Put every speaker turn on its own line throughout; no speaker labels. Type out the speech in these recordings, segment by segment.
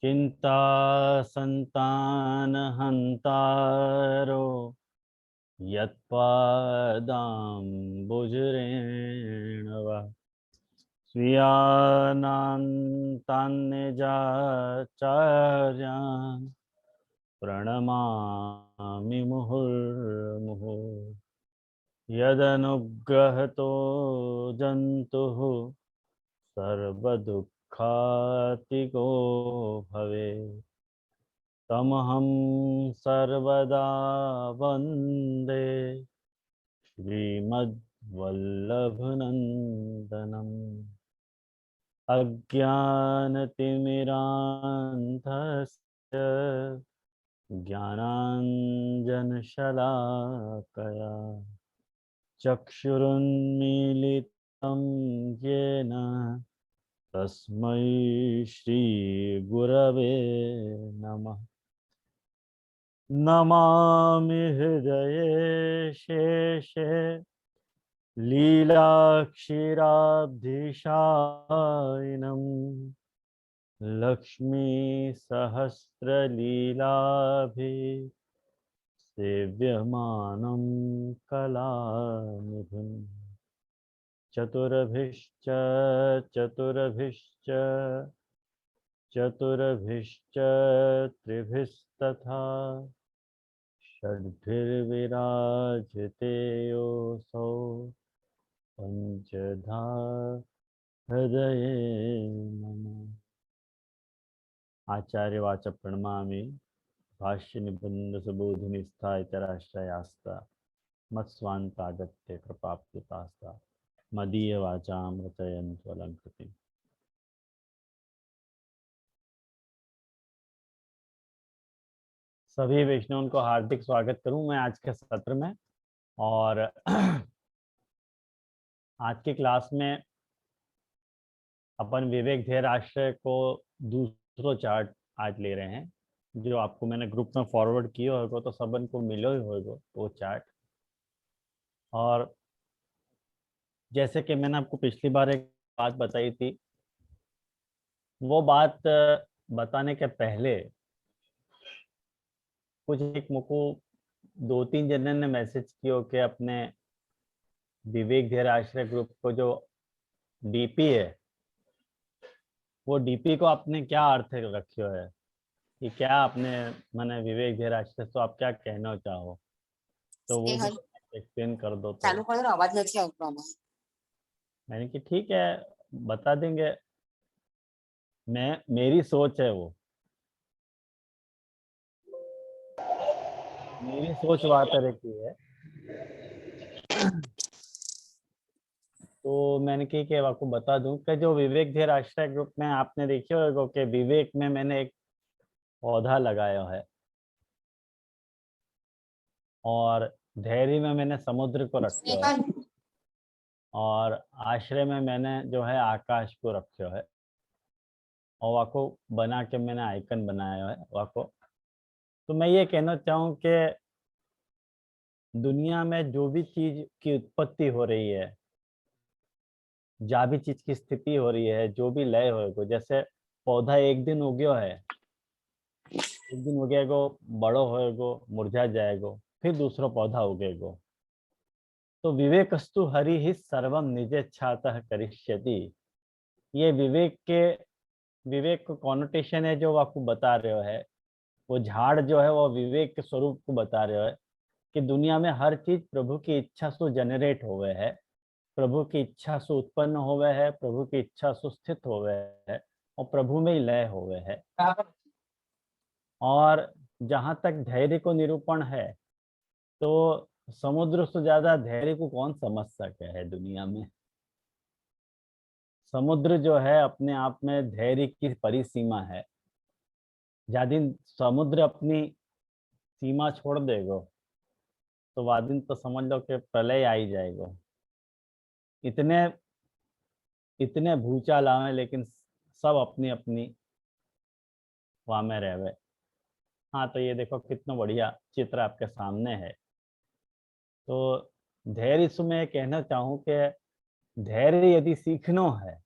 चिंता संतान हंतारो यत्पादाम्बुजरेणव स्वीयानान्तान्निजाचार्यान् प्रणमामि मुहुर्मुहुः यदनुग्रहतो जन्तुः सर्वदुःखातिको भवेत् तमहं सर्वदा वन्दे श्रीमद्वल्लभनन्दनम् अज्ञानतिमिरान्धस्य ज्ञानाञ्जनशलाकया चक्षुरुन्मीलितं येन तस्मै श्रीगुरवे नमः। नमामि हृदये शेषे लीलाक्षीराब्धिशायिनम् लक्ष्मी सहस्रलीलाभि सेव्यमानं कलानिधिम् चतुर्भिश्च चतुर्भिश्च चतुर्भिश्च त्रिभिस्तथा षड्भिर्विराजते योऽसौ पंचधा हृदये नमः। आचार्यवाच प्रणमामि भाष्य निबंध सबोधिनी स्थायितराश्रयास्ता मत्स्वान्तागत्य कृपाप्युतास्ता मदीय वाचाम रचयन्तु अलंकृतिम्। सभी वैष्णवों को हार्दिक स्वागत करूं मैं आज के सत्र में। और आज की क्लास में अपन विवेक ध्येय आश्रय को दूसरो चार्ट आज ले रहे हैं, जो आपको मैंने ग्रुप में फॉरवर्ड किया होगा, तो सबन को मिलो ही होगा वो चार्ट। और जैसे कि मैंने आपको पिछली बार एक बात बताई थी, वो बात बताने के पहले कुछ एक मुझको 2-3 जने ने मैसेज किया कि अपने विवेक ध्येय आश्रय ग्रुप को जो डीपी है, वो डीपी को आपने क्या अर्थ रखियो है कि क्या आपने मैंने विवेक ध्येय आश्रय, तो आप क्या कहना चाहो, तो वो भी एक्सप्लेन कर दो। तो
चालू कर दो, आवाज नहीं आता।
मैंने कि ठीक है बता देंगे। मेरी सोच है, वो मेरी सोच बात तरह की है। तो मैंने कि आपको बता दूं कि जो विवेक ध्येय आश्रय ग्रुप में आपने देखी होगा कि विवेक में मैंने एक पौधा लगाया है, और धैर्य में मैंने समुद्र को रखा है, और आश्रय में मैंने जो है आकाश को रखा है, और वाको बना के मैंने आइकन बनाया है वाको। तो मैं ये कहना चाहूँ कि दुनिया में जो भी चीज की उत्पत्ति हो रही है, जहाँ भी चीज की स्थिति हो रही है, जो भी लय होएगा, जैसे पौधा एक दिन उग्यो है, एक दिन उगेगो, बड़ो होएगो, मुरझा जाएगो, फिर दूसरा पौधा उगेगो। तो विवेकस्तु हरि ही सर्वम निजेच्छातः करिष्यति। ये विवेक को कॉनोटेशन है जो आपको बता रहे हो है। वो झाड़ जो है वो विवेक के स्वरूप को बता रहे हो है कि दुनिया में हर चीज प्रभु की इच्छा से जनरेट हुए है, प्रभु की इच्छा से उत्पन्न हुए है, प्रभु की इच्छा से स्थित हुए है, और प्रभु में ही लय हुए है। और जहां तक धैर्य को निरूपण है, तो समुद्र से ज्यादा धैर्य को कौन समझ सके है दुनिया में। समुद्र जो है अपने आप में धैर्य की परिसीमा है। जहाँ दिन समुद्र अपनी सीमा छोड़ देगो, तो वह दिन तो समझ लो कि प्रलय आ ही जाएगा। इतने इतने भूचाल आवे, लेकिन सब अपनी अपनी वहां में रहे। हाँ, तो ये देखो कितना बढ़िया चित्र आपके सामने है। तो धैर्य से मैं कहना चाहूँ कि धैर्य यदि सीखना है,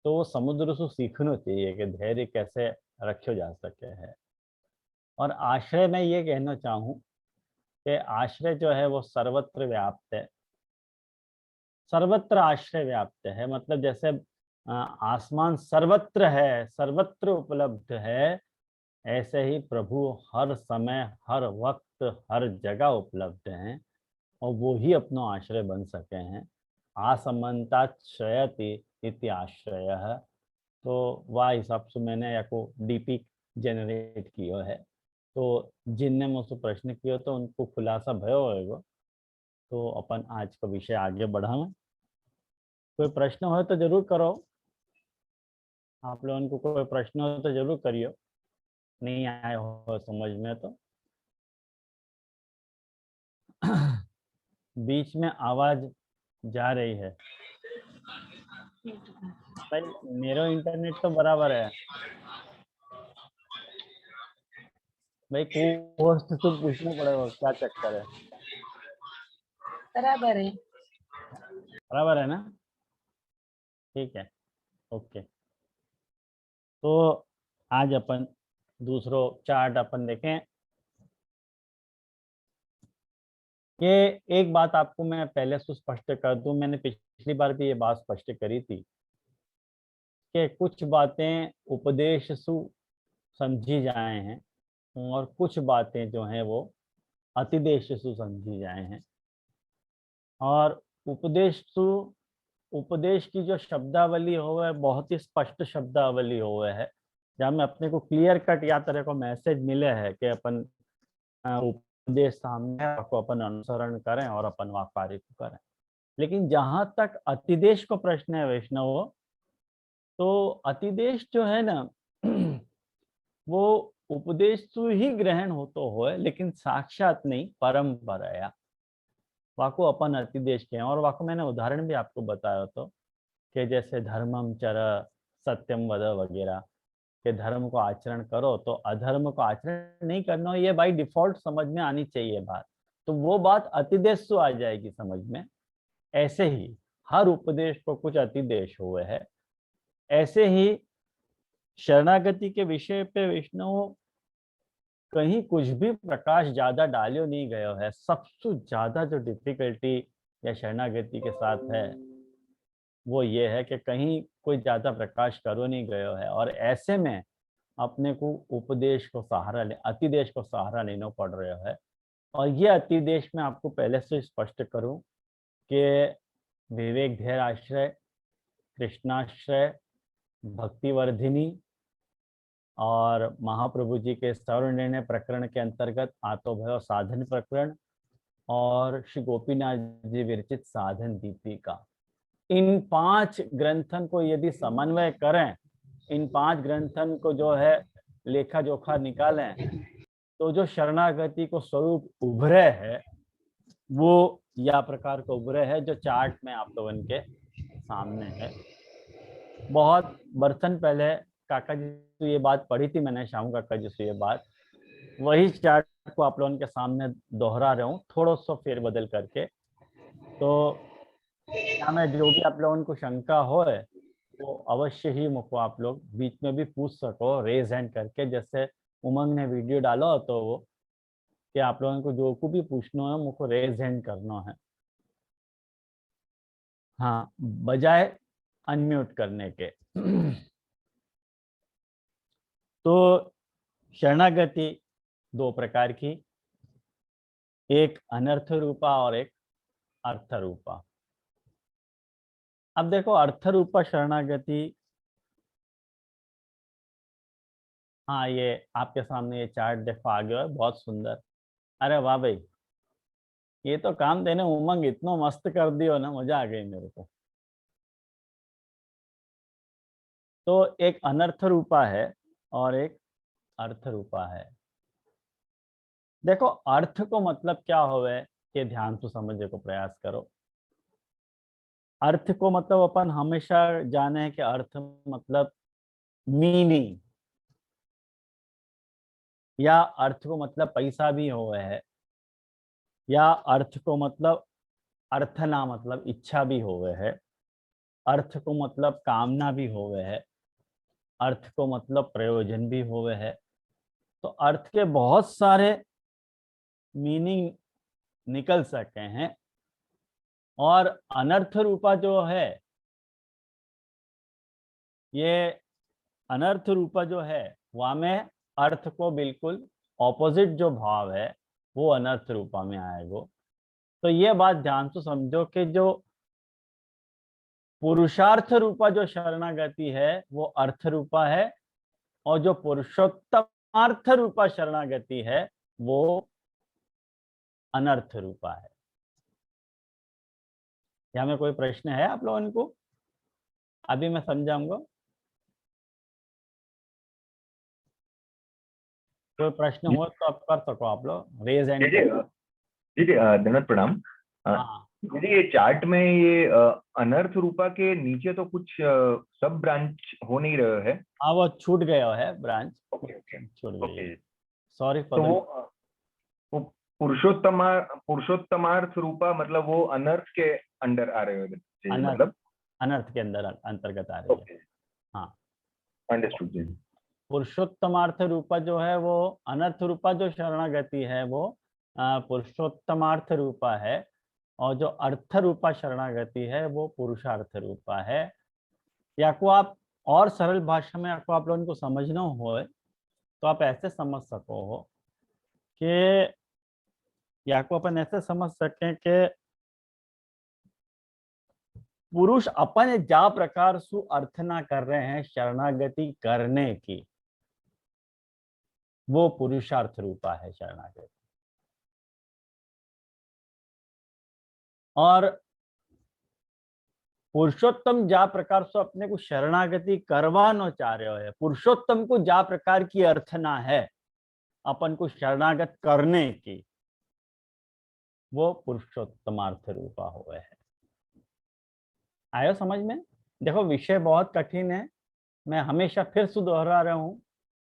तो वो समुद्र से सीखना चाहिए कि धैर्य कैसे रखो जा सके है। और आश्रय में ये कहना चाहूँ कि आश्रय जो है वो सर्वत्र व्याप्त है, सर्वत्र आश्रय व्याप्त है। मतलब जैसे आसमान सर्वत्र है, सर्वत्र उपलब्ध है, ऐसे ही प्रभु हर समय, हर वक्त, हर जगह उपलब्ध हैं और वो ही अपना आश्रय बन सके हैं। आसमंताश्रयति इति आश्रय। तो वह हिसाब से मैंने या को डीपी जनरेट किया है। तो जिनने मुझसे प्रश्न किया तो उनको खुलासा भयो होगा। तो अपन आज का विषय आगे बढ़ाएं। कोई प्रश्न हो तो जरूर करो। आप लोगों को कोई प्रश्न हो तो जरूर करियो, नहीं आए हो समझ में तो। बीच में आवाज जा रही है भाई, मेरा इंटरनेट तो बराबर है भाई। को होस्ट तो पूछना पड़ेगा क्या चक्कर है।
बराबर है।
बराबर है ना? ठीक है, ओके। तो आज अपन दूसरो चार्ट अपन देखें। ये एक बात आपको मैं पहले से स्पष्ट कर दूं, मैंने पिछली बार भी ये बात स्पष्ट करी थी कि कुछ बातें उपदेश सु समझी जाए हैं और कुछ बातें जो हैं वो अतिदेश सु समझी जाए हैं। और उपदेश की जो शब्दावली हो है बहुत ही स्पष्ट शब्दावली हो है, जहाँ में अपने को क्लियर कट या तरह को मैसेज मिले है कि अपन उपदेश सामने है, उसको अपन अनुसरण करें और अपन वह कार्य को करें। लेकिन जहां तक अतिदेश को प्रश्न है वैष्णव, तो अतिदेश जो है ना वो उपदेश तो ही ग्रहण हो तो हो, लेकिन साक्षात नहीं, परंपराया वाको अपन अतिदेश के हैं। और वाको मैंने उदाहरण भी आपको बताया तो कि जैसे धर्मम चर, सत्यम वद वगैरह, के धर्म को आचरण करो तो अधर्म को आचरण नहीं करना, ये बाई डिफॉल्ट समझ में आनी चाहिए बात। तो वो बात अतिदेश से आ जाएगी समझ में। ऐसे ही हर उपदेश को कुछ अतिदेश हुए है। ऐसे ही शरणागति के विषय पे विष्णु कहीं कुछ भी प्रकाश ज्यादा डालियो नहीं गयो है। सबसे ज्यादा जो डिफिकल्टी या शरणागति के साथ है वो ये है कि कहीं कोई ज्यादा प्रकाश करो नहीं गयो है, और ऐसे में अपने को उपदेश को सहारा ले, अतिदेश को सहारा लेना पड़ रहा है। और ये अतिदेश में आपको पहले से स्पष्ट करूं कि विवेक धैर्य आश्रय, कृष्णाश्रय, भक्तिवर्धिनी और महाप्रभु जी के सर्व निर्णय प्रकरण के अंतर्गत आतोभय साधन प्रकरण और श्री गोपीनाथ जी विरचित साधन दीपिका, इन 5 ग्रंथन को यदि समन्वय करें, इन 5 ग्रंथन को जो है लेखा जोखा निकालें, तो जो शरणागति को स्वरूप उभरे है वो या प्रकार का उभरे है जो चार्ट में आप लोगों के सामने है। बहुत बरसन पहले काका जी से ये बात पढ़ी थी मैंने, श्याम काका जी से ये बात, वही चार्ट को आप लोगों के सामने दोहरा रहा हूँ थोड़ा सा फेरबदल करके। तो क्या मैं जो भी आप लोगों को शंका हो है वो अवश्य ही मुझको आप लोग बीच में भी पूछ सको रेज हैंड करके, जैसे उमंग ने वीडियो डालो तो वो कि आप लोगों को जो को भी पूछना है मुझको रेज हैंड करना है, हाँ, बजाय अनम्यूट करने के। तो शरणागति 2 प्रकार की, एक अनर्थ रूपा और एक अर्थ रूपा। अब देखो अर्थ रूपा शरणागति, हाँ ये आपके सामने ये चार्ट देखो आ गया है, बहुत सुंदर। अरे वाह भाई, ये तो काम देने उमंग इतना मस्त कर दियो ना, मजा आ गई मेरे को। तो एक अनर्थ रूपा है और एक अर्थ रूपा है। देखो अर्थ को मतलब क्या होवे ये ध्यान से समझने को प्रयास करो। अर्थ को मतलब अपन हमेशा जाने हैं कि अर्थ मतलब मीनिंग, या अर्थ को मतलब पैसा भी हो है, या अर्थ को मतलब अर्थना मतलब इच्छा भी हो है। अर्थ को मतलब कामना भी होवे है, अर्थ को मतलब प्रयोजन भी होवे है। तो अर्थ के बहुत सारे मीनिंग निकल सके हैं। और अनर्थ रूपा जो है, ये अनर्थ रूपा जो है वहां में अर्थ को बिल्कुल ऑपोजिट जो भाव है वो अनर्थ रूपा में आएगा। तो ये बात ध्यान से समझो कि जो पुरुषार्थ रूपा जो शरणागति है वो अर्थ रूपा है, और जो पुरुषोत्तमार्थ रूपा शरणागति है वो अनर्थ रूपा है। यहाँ में कोई प्रश्न है आप लोगों को? अभी मैं समझाऊंगा। कोई प्रश्न
जी
हो तो आप कर सको, आप लोग रेज
जी
हैंड
जी
कर।
जी जी, धन्यवाद, प्रणाम।
हाँ
जी ये चार्ट में ये अनर्थ रूपा के नीचे तो कुछ सब ब्रांच हो नहीं रहे है।
हाँ, वो छूट गया है ब्रांच,
ओके ओके
छूट गई है।
ओके।
सॉरी फॉर
तो
द।
वो पुरुषोत्तमार्थ रूपा मतलब वो अनर्थ के अंडर आ रहे हो जी,
अनर्थ,
मतलब।
अनर्थ के अंदर अंतर्गत आ रही है।
ओके,
हाँ,
अंडरस्टूड जी।
पुरुषोत्तमार्थ रूपा जो है वो अनर्थ रूपा जो शरणागति है वो पुरुषोत्तमार्थ रूपा है, और जो अर्थ रूपा शरणागति है वो पुरुषार्थ रूपा है। या को आप और सरल भाषा में आपको आप लोगों को समझना हो तो आप ऐसे समझ सको हो कि, या को अपन ऐसे समझ सकें कि पुरुष अपन जा प्रकार सु अर्थना कर रहे हैं शरणागति करने की, वो पुरुषार्थ रूपा है शरणागति। और पुरुषोत्तम जा प्रकार से अपने को शरणागति करवाना चाह रहे हो, पुरुषोत्तम को जा प्रकार की अर्थना है अपन को शरणागत करने की, वो पुरुषोत्तमार्थ रूपा हुए है। आयो समझ में? देखो विषय बहुत कठिन है, मैं हमेशा फिर से दोहरा रहा हूँ,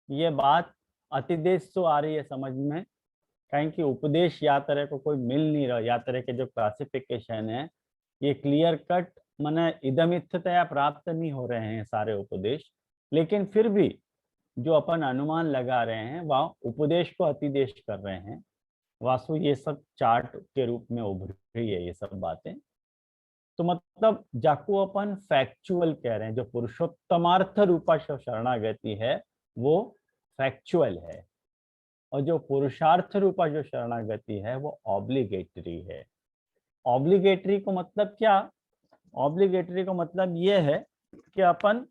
ये बात अतिदेश से आ रही है समझ में। कहीं कि उपदेश या तरह को कोई मिल नहीं रहा, या तरह के जो क्लासिफिकेशन है ये क्लियर कट माने इदमित्थतया प्राप्त नहीं हो रहे हैं सारे उपदेश। लेकिन फिर भी जो अपन अनुमान लगा रहे हैं वह उपदेश को अतिदेश कर रहे हैं। वास्तु ये सब चार्ट के रूप में उभर रही है ये सब बातें। तो मतलब जाको अपन फैक्चुअल कह रहे हैं, जो पुरुषोत्तमार्थ रूपा शरणागति है वो फैक्चुअल है, और जो पुरुषार्थ रूपा जो शरणागति है वो ऑब्लिगेटरी है। ऑब्लिगेटरी को मतलब क्या? ऑब्लिगेटरी को मतलब ये है कि अपन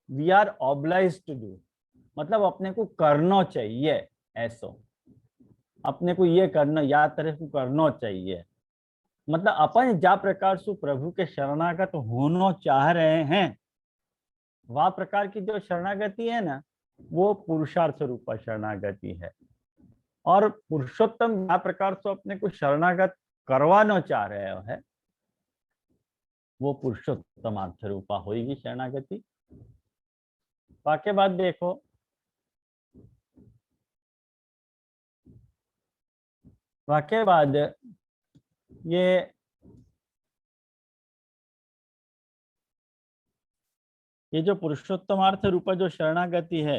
we are oblige to do, मतलब अपने को करना चाहिए, ऐसा अपने को ये करना या तरह को करना चाहिए। मतलब अपन जा प्रकार से प्रभु के शरणागत होना चाह रहे हैं वह प्रकार की जो शरणागति है ना वो पुरुषार्थ रूपा शरणागति है। और पुरुषोत्तम जा प्रकार से अपने को शरणागत करवाना चाह रहे है वो पुरुषोत्तम अर्थ रूपा होगी शरणागति। बाकी बात देखो, वाक्य बाद ये जो पुरुषोत्तमार्थ रूपा जो शरणागति है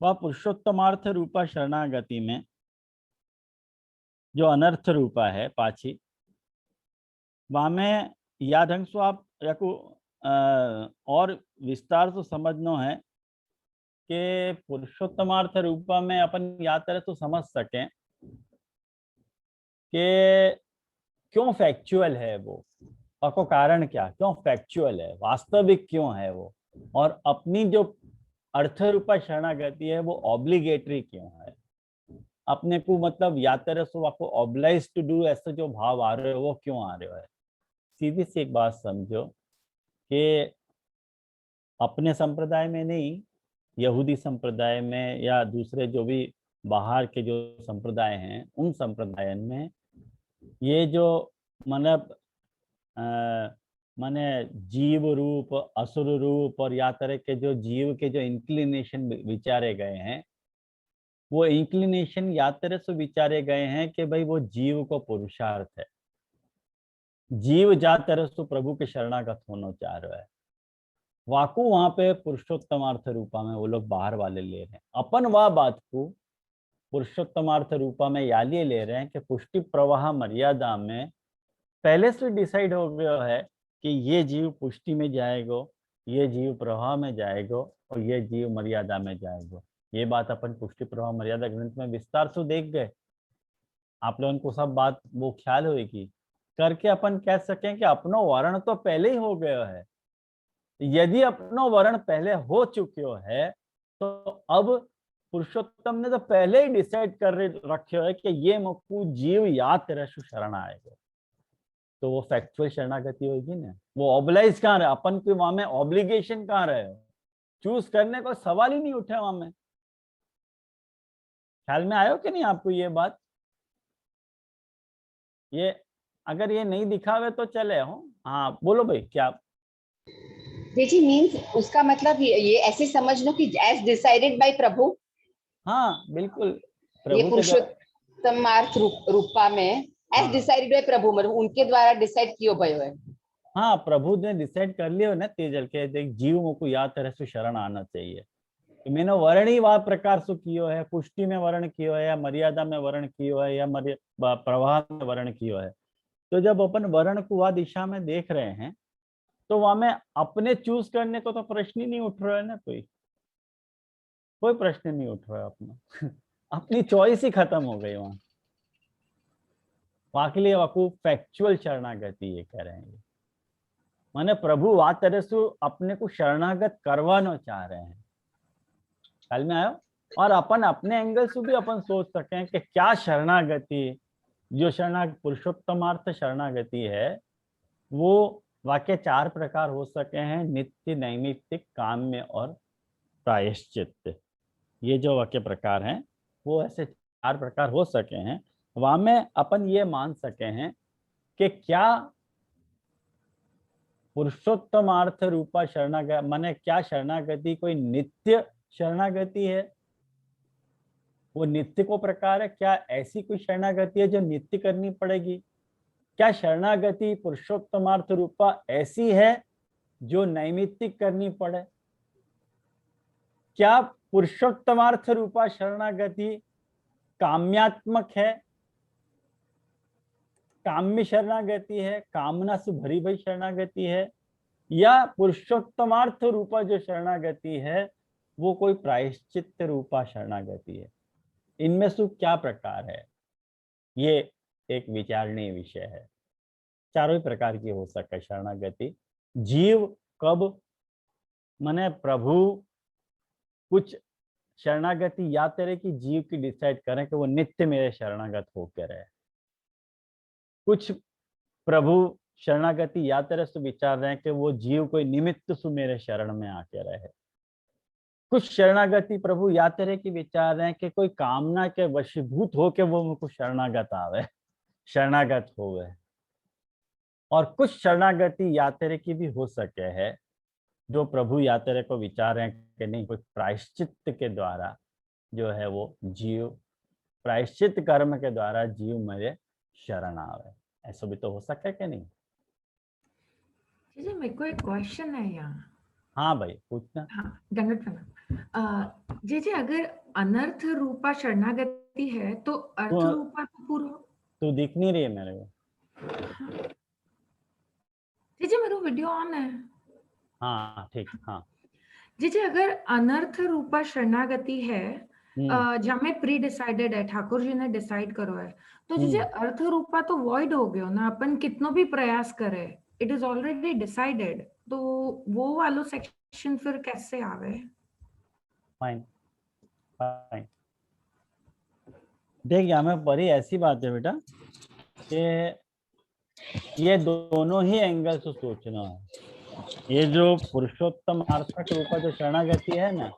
वह पुरुषोत्तमार्थ रूपा शरणागति में जो अनर्थ रूपा है पाछी, वहां में या ढंग से आप या को और विस्तार से समझना है कि पुरुषोत्तमार्थ रूपा में अपन या तरह तो समझ सकें कि क्यों फैक्चुअल है वो, और को कारण क्या, क्यों फैक्चुअल है, वास्तविक क्यों है वो, और अपनी जो अर्थ रूपा शरणागति है वो ऑब्लिगेटरी क्यों है। अपने को मतलब या तरह से आपको ऑब्लाइज टू डू ऐसे जो भाव आ रहे हो वो क्यों आ रहे हो है। सीधी सी एक बात समझो कि अपने संप्रदाय में नहीं, यहूदी संप्रदाय में या दूसरे जो भी बाहर के जो संप्रदाय हैं उन संप्रदाय में ये जो मतलब माने जीव रूप, असुर रूप और या तरह के जो जीव के जो इंक्लिनेशन विचारे गए हैं वो इंक्लिनेशन या तरह से विचारे गए हैं कि भाई वो जीव को पुरुषार्थ है। जीव जा तरसु प्रभु के शरणागत होना चाह रहा है। वाकु वहां पे पुरुषोत्तमार्थ रूपा में वो लोग बाहर वाले ले रहे हैं, अपन वह बात को पुरुषोत्तमार्थ रूपा में या ले रहे हैं कि पुष्टि प्रवाह मर्यादा में पहले से डिसाइड हो गया है कि ये जीव पुष्टि में जाएगा, ये जीव प्रवाह में जाएगा और ये जीव मर्यादा में जाएगा। ये बात अपन पुष्टि प्रवाह मर्यादा ग्रंथ में विस्तार से देख गए। आप लोगों को सब बात वो ख्याल होगी करके अपन कह सकें कि अपनो वर्ण तो पहले ही हो गया है। यदि अपनो वर्ण पहले हो चुके है तो अब पुरुषोत्तम ने तो पहले ही डिसाइड कर रखे है कि ये मुकु जीव या तेरा शरण आएगा, तो वो फैक्चुअल शरणागति होगी ना। वो ऑब्लाइज कहाँ रहे, अपन के वहां में ऑब्लिगेशन कहाँ रहे, चूज करने को सवाल ही नहीं उठे वहां में। ख्याल में आयो कि नहीं आपको ये बात? ये अगर ये नहीं दिखावे तो चले हो। हाँ बोलो भाई क्या?
जी मीन्स उसका मतलब ये ऐसे समझ लो कि एज डिसाइडेड बाय प्रभु।
हाँ बिल्कुल,
ये
प्रभु के
पुरुषोत्तमार्थ रूपा में एज डिसाइडेड बाय प्रभु, मतलब उनके द्वारा डिसाइड कियो भयो है।
हाँ प्रभु ने डिसाइड कर लिया ना तेजल के देख जीव को या तरह से शरण आना चाहिए। तो मैंने वर्ण ही वह प्रकार से कियो है, पुष्टि में वर्ण कियो है या मर्यादा में वर्ण कियो है या प्रवाह में वर्ण कियो है। तो जब अपन वर्ण को वह दिशा में देख रहे हैं तो वहां में अपने चूज करने को तो प्रश्न ही नहीं उठ रहा है ना, कोई प्रश्न नहीं उठ रहा है अपना अपनी चॉइस ही खत्म हो गई वहां। वहां के लिए वकू फैक्चुअल शरणागति ये कह रहे हैं। माने प्रभु वा तरह से अपने को शरणागत करवाना चाह रहे हैं। ख्याल में आयो? और अपन अपने एंगल से भी अपन सोच सकते हैं कि क्या शरणागति, जो पुरुषोत्तमार्थ शरणागति है वो वाक्य 4 प्रकार हो सके हैं, नित्य, नैमित्तिक, काम्य और प्रायश्चित। ये जो वाक्य प्रकार हैं वो ऐसे 4 प्रकार हो सके हैं। वहां में अपन ये मान सके हैं कि क्या पुरुषोत्तमार्थ रूपा शरणागति माने क्या शरणागति कोई नित्य शरणागति है, वो नित्य को प्रकार है? क्या ऐसी कोई शरणागति है जो नित्य करनी पड़ेगी? क्या शरणागति पुरुषोत्तमार्थ रूपा ऐसी है जो नैमित्तिक करनी पड़े? क्या पुरुषोत्तमार्थ रूपा शरणागति काम्यात्मक है, काम्य शरणागति है, कामना से भरी भरी शरणागति है, या पुरुषोत्तमार्थ रूपा जो शरणागति है वो कोई प्रायश्चित रूपा शरणागति है? इनमें से क्या प्रकार है? ये एक विचारणीय विषय है। चारों ही प्रकार की हो सके शरणागति। जीव कब माने प्रभु कुछ शरणागति या तरह की जीव की डिसाइड करें कि वो नित्य मेरे शरणागत होकर रहे। कुछ प्रभु शरणागति या तरह से विचार रहे हैं कि वो जीव कोई निमित्त से मेरे शरण में आके रहे। कुछ शरणागति प्रभु या तरह की विचार रहे हैं कि कोई कामना के वशीभूत हो के वो मुझको शरणागत आवे, शरणागत होवे। और कुछ शरणागति या तरह की भी हो सके है जो प्रभु या तरह को विचार रहे हैं कि नहीं, कोई प्रायश्चित के द्वारा जो है वो जीव, प्रायश्चित कर्म के द्वारा जीव मेरे शरण आवे। ऐसा भी तो हो सके कि नहीं?
जी मेरे को एक क्वेश्चन है यहाँ।
हाँ भाई पूछना।
हाँ दंडवत प्रणाम। जी अगर अनर्थ रूपा शरणागति है तो अर्थ रूपा तो पूरा
तू दिख नहीं रही है मेरे को।
जी मेरा वीडियो ऑन है।
हाँ ठीक। हाँ
जी अगर अनर्थ रूपा शरणागति है जहाँ में प्री डिसाइडेड है, ठाकुर जी ने डिसाइड करो है, तो जी अर्थ रूपा तो वॉइड हो गयो ना, अपन कितनो भी प्रयास करे, इट इज ऑलरेडी डिसाइडेड, तो वो वालो सेक्शन फिर कैसे आवे?
Fine fine. देख हमें परी ऐसी बात है बेटा कि ये दोनों ही एंगल से सोचना है। ये जो पुरुषोत्तम आर्थक रूपा जो शरणागति है ना,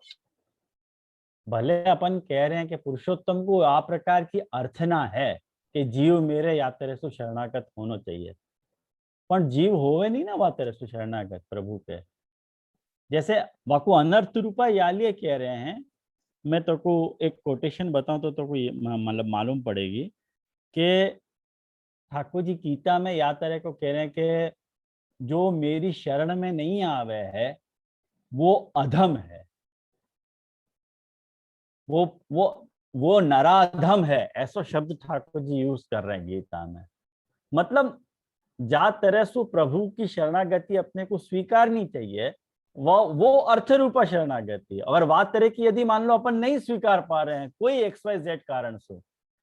भले अपन कह रहे हैं कि पुरुषोत्तम को आ प्रकार की अर्थना है कि जीव मेरे यात्रा से शरणागत होना चाहिए, पर जीव होवे नहीं ना वातर से शरणागत प्रभु के। जैसे वाकु अनर्थ रूपा यालिए कह रहे हैं। मैं तो को एक कोटेशन बताऊं तो को मतलब मालूम पड़ेगी कि ठाकुर जी गीता में या तरह को कह रहे हैं कि जो मेरी शरण में नहीं आवे है वो अधम है, वो नराधम है, ऐसा शब्द ठाकुर जी यूज कर रहे हैं गीता में। मतलब जा तरह सु प्रभु की शरणागति अपने को स्वीकारनी चाहिए, वो अर्थ रूपा शरणागति है। अगर बात तरह की यदि मान लो अपन नहीं स्वीकार पा रहे हैं कोई XYZ कारण से,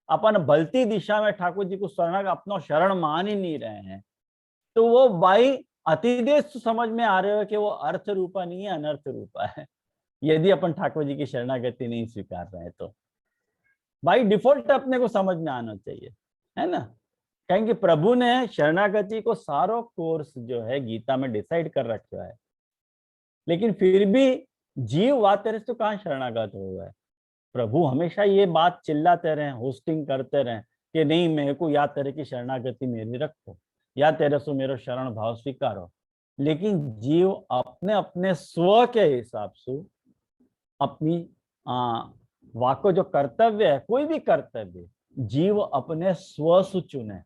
अपन भलती दिशा में ठाकुर जी को अपना शरण मान ही नहीं रहे हैं, तो वो बाई अतिदेश समझ में आ रहे हो कि वो अर्थ रूपा नहीं है, अनर्थ रूपा है। यदि अपन ठाकुर जी की शरणागति नहीं स्वीकार रहे हैं तो बाई डिफॉल्ट अपने को समझ में आना चाहिए, है ना। कहेंगे प्रभु ने शरणागति को सारो कोर्स जो है गीता में डिसाइड कर रखा है, लेकिन फिर भी जीव वातेरे तो कहाँ शरणागत हुआ है। प्रभु हमेशा ये बात चिल्लाते रहे, होस्टिंग करते रहे कि नहीं मेरे को या तरह की शरणागति मेरी रखो, या तेरे से मेरा शरण भाव स्वीकारो। लेकिन जीव अपने अपने स्व के हिसाब से अपनी वाको जो कर्तव्य है, कोई भी कर्तव्य जीव अपने स्व से चुने।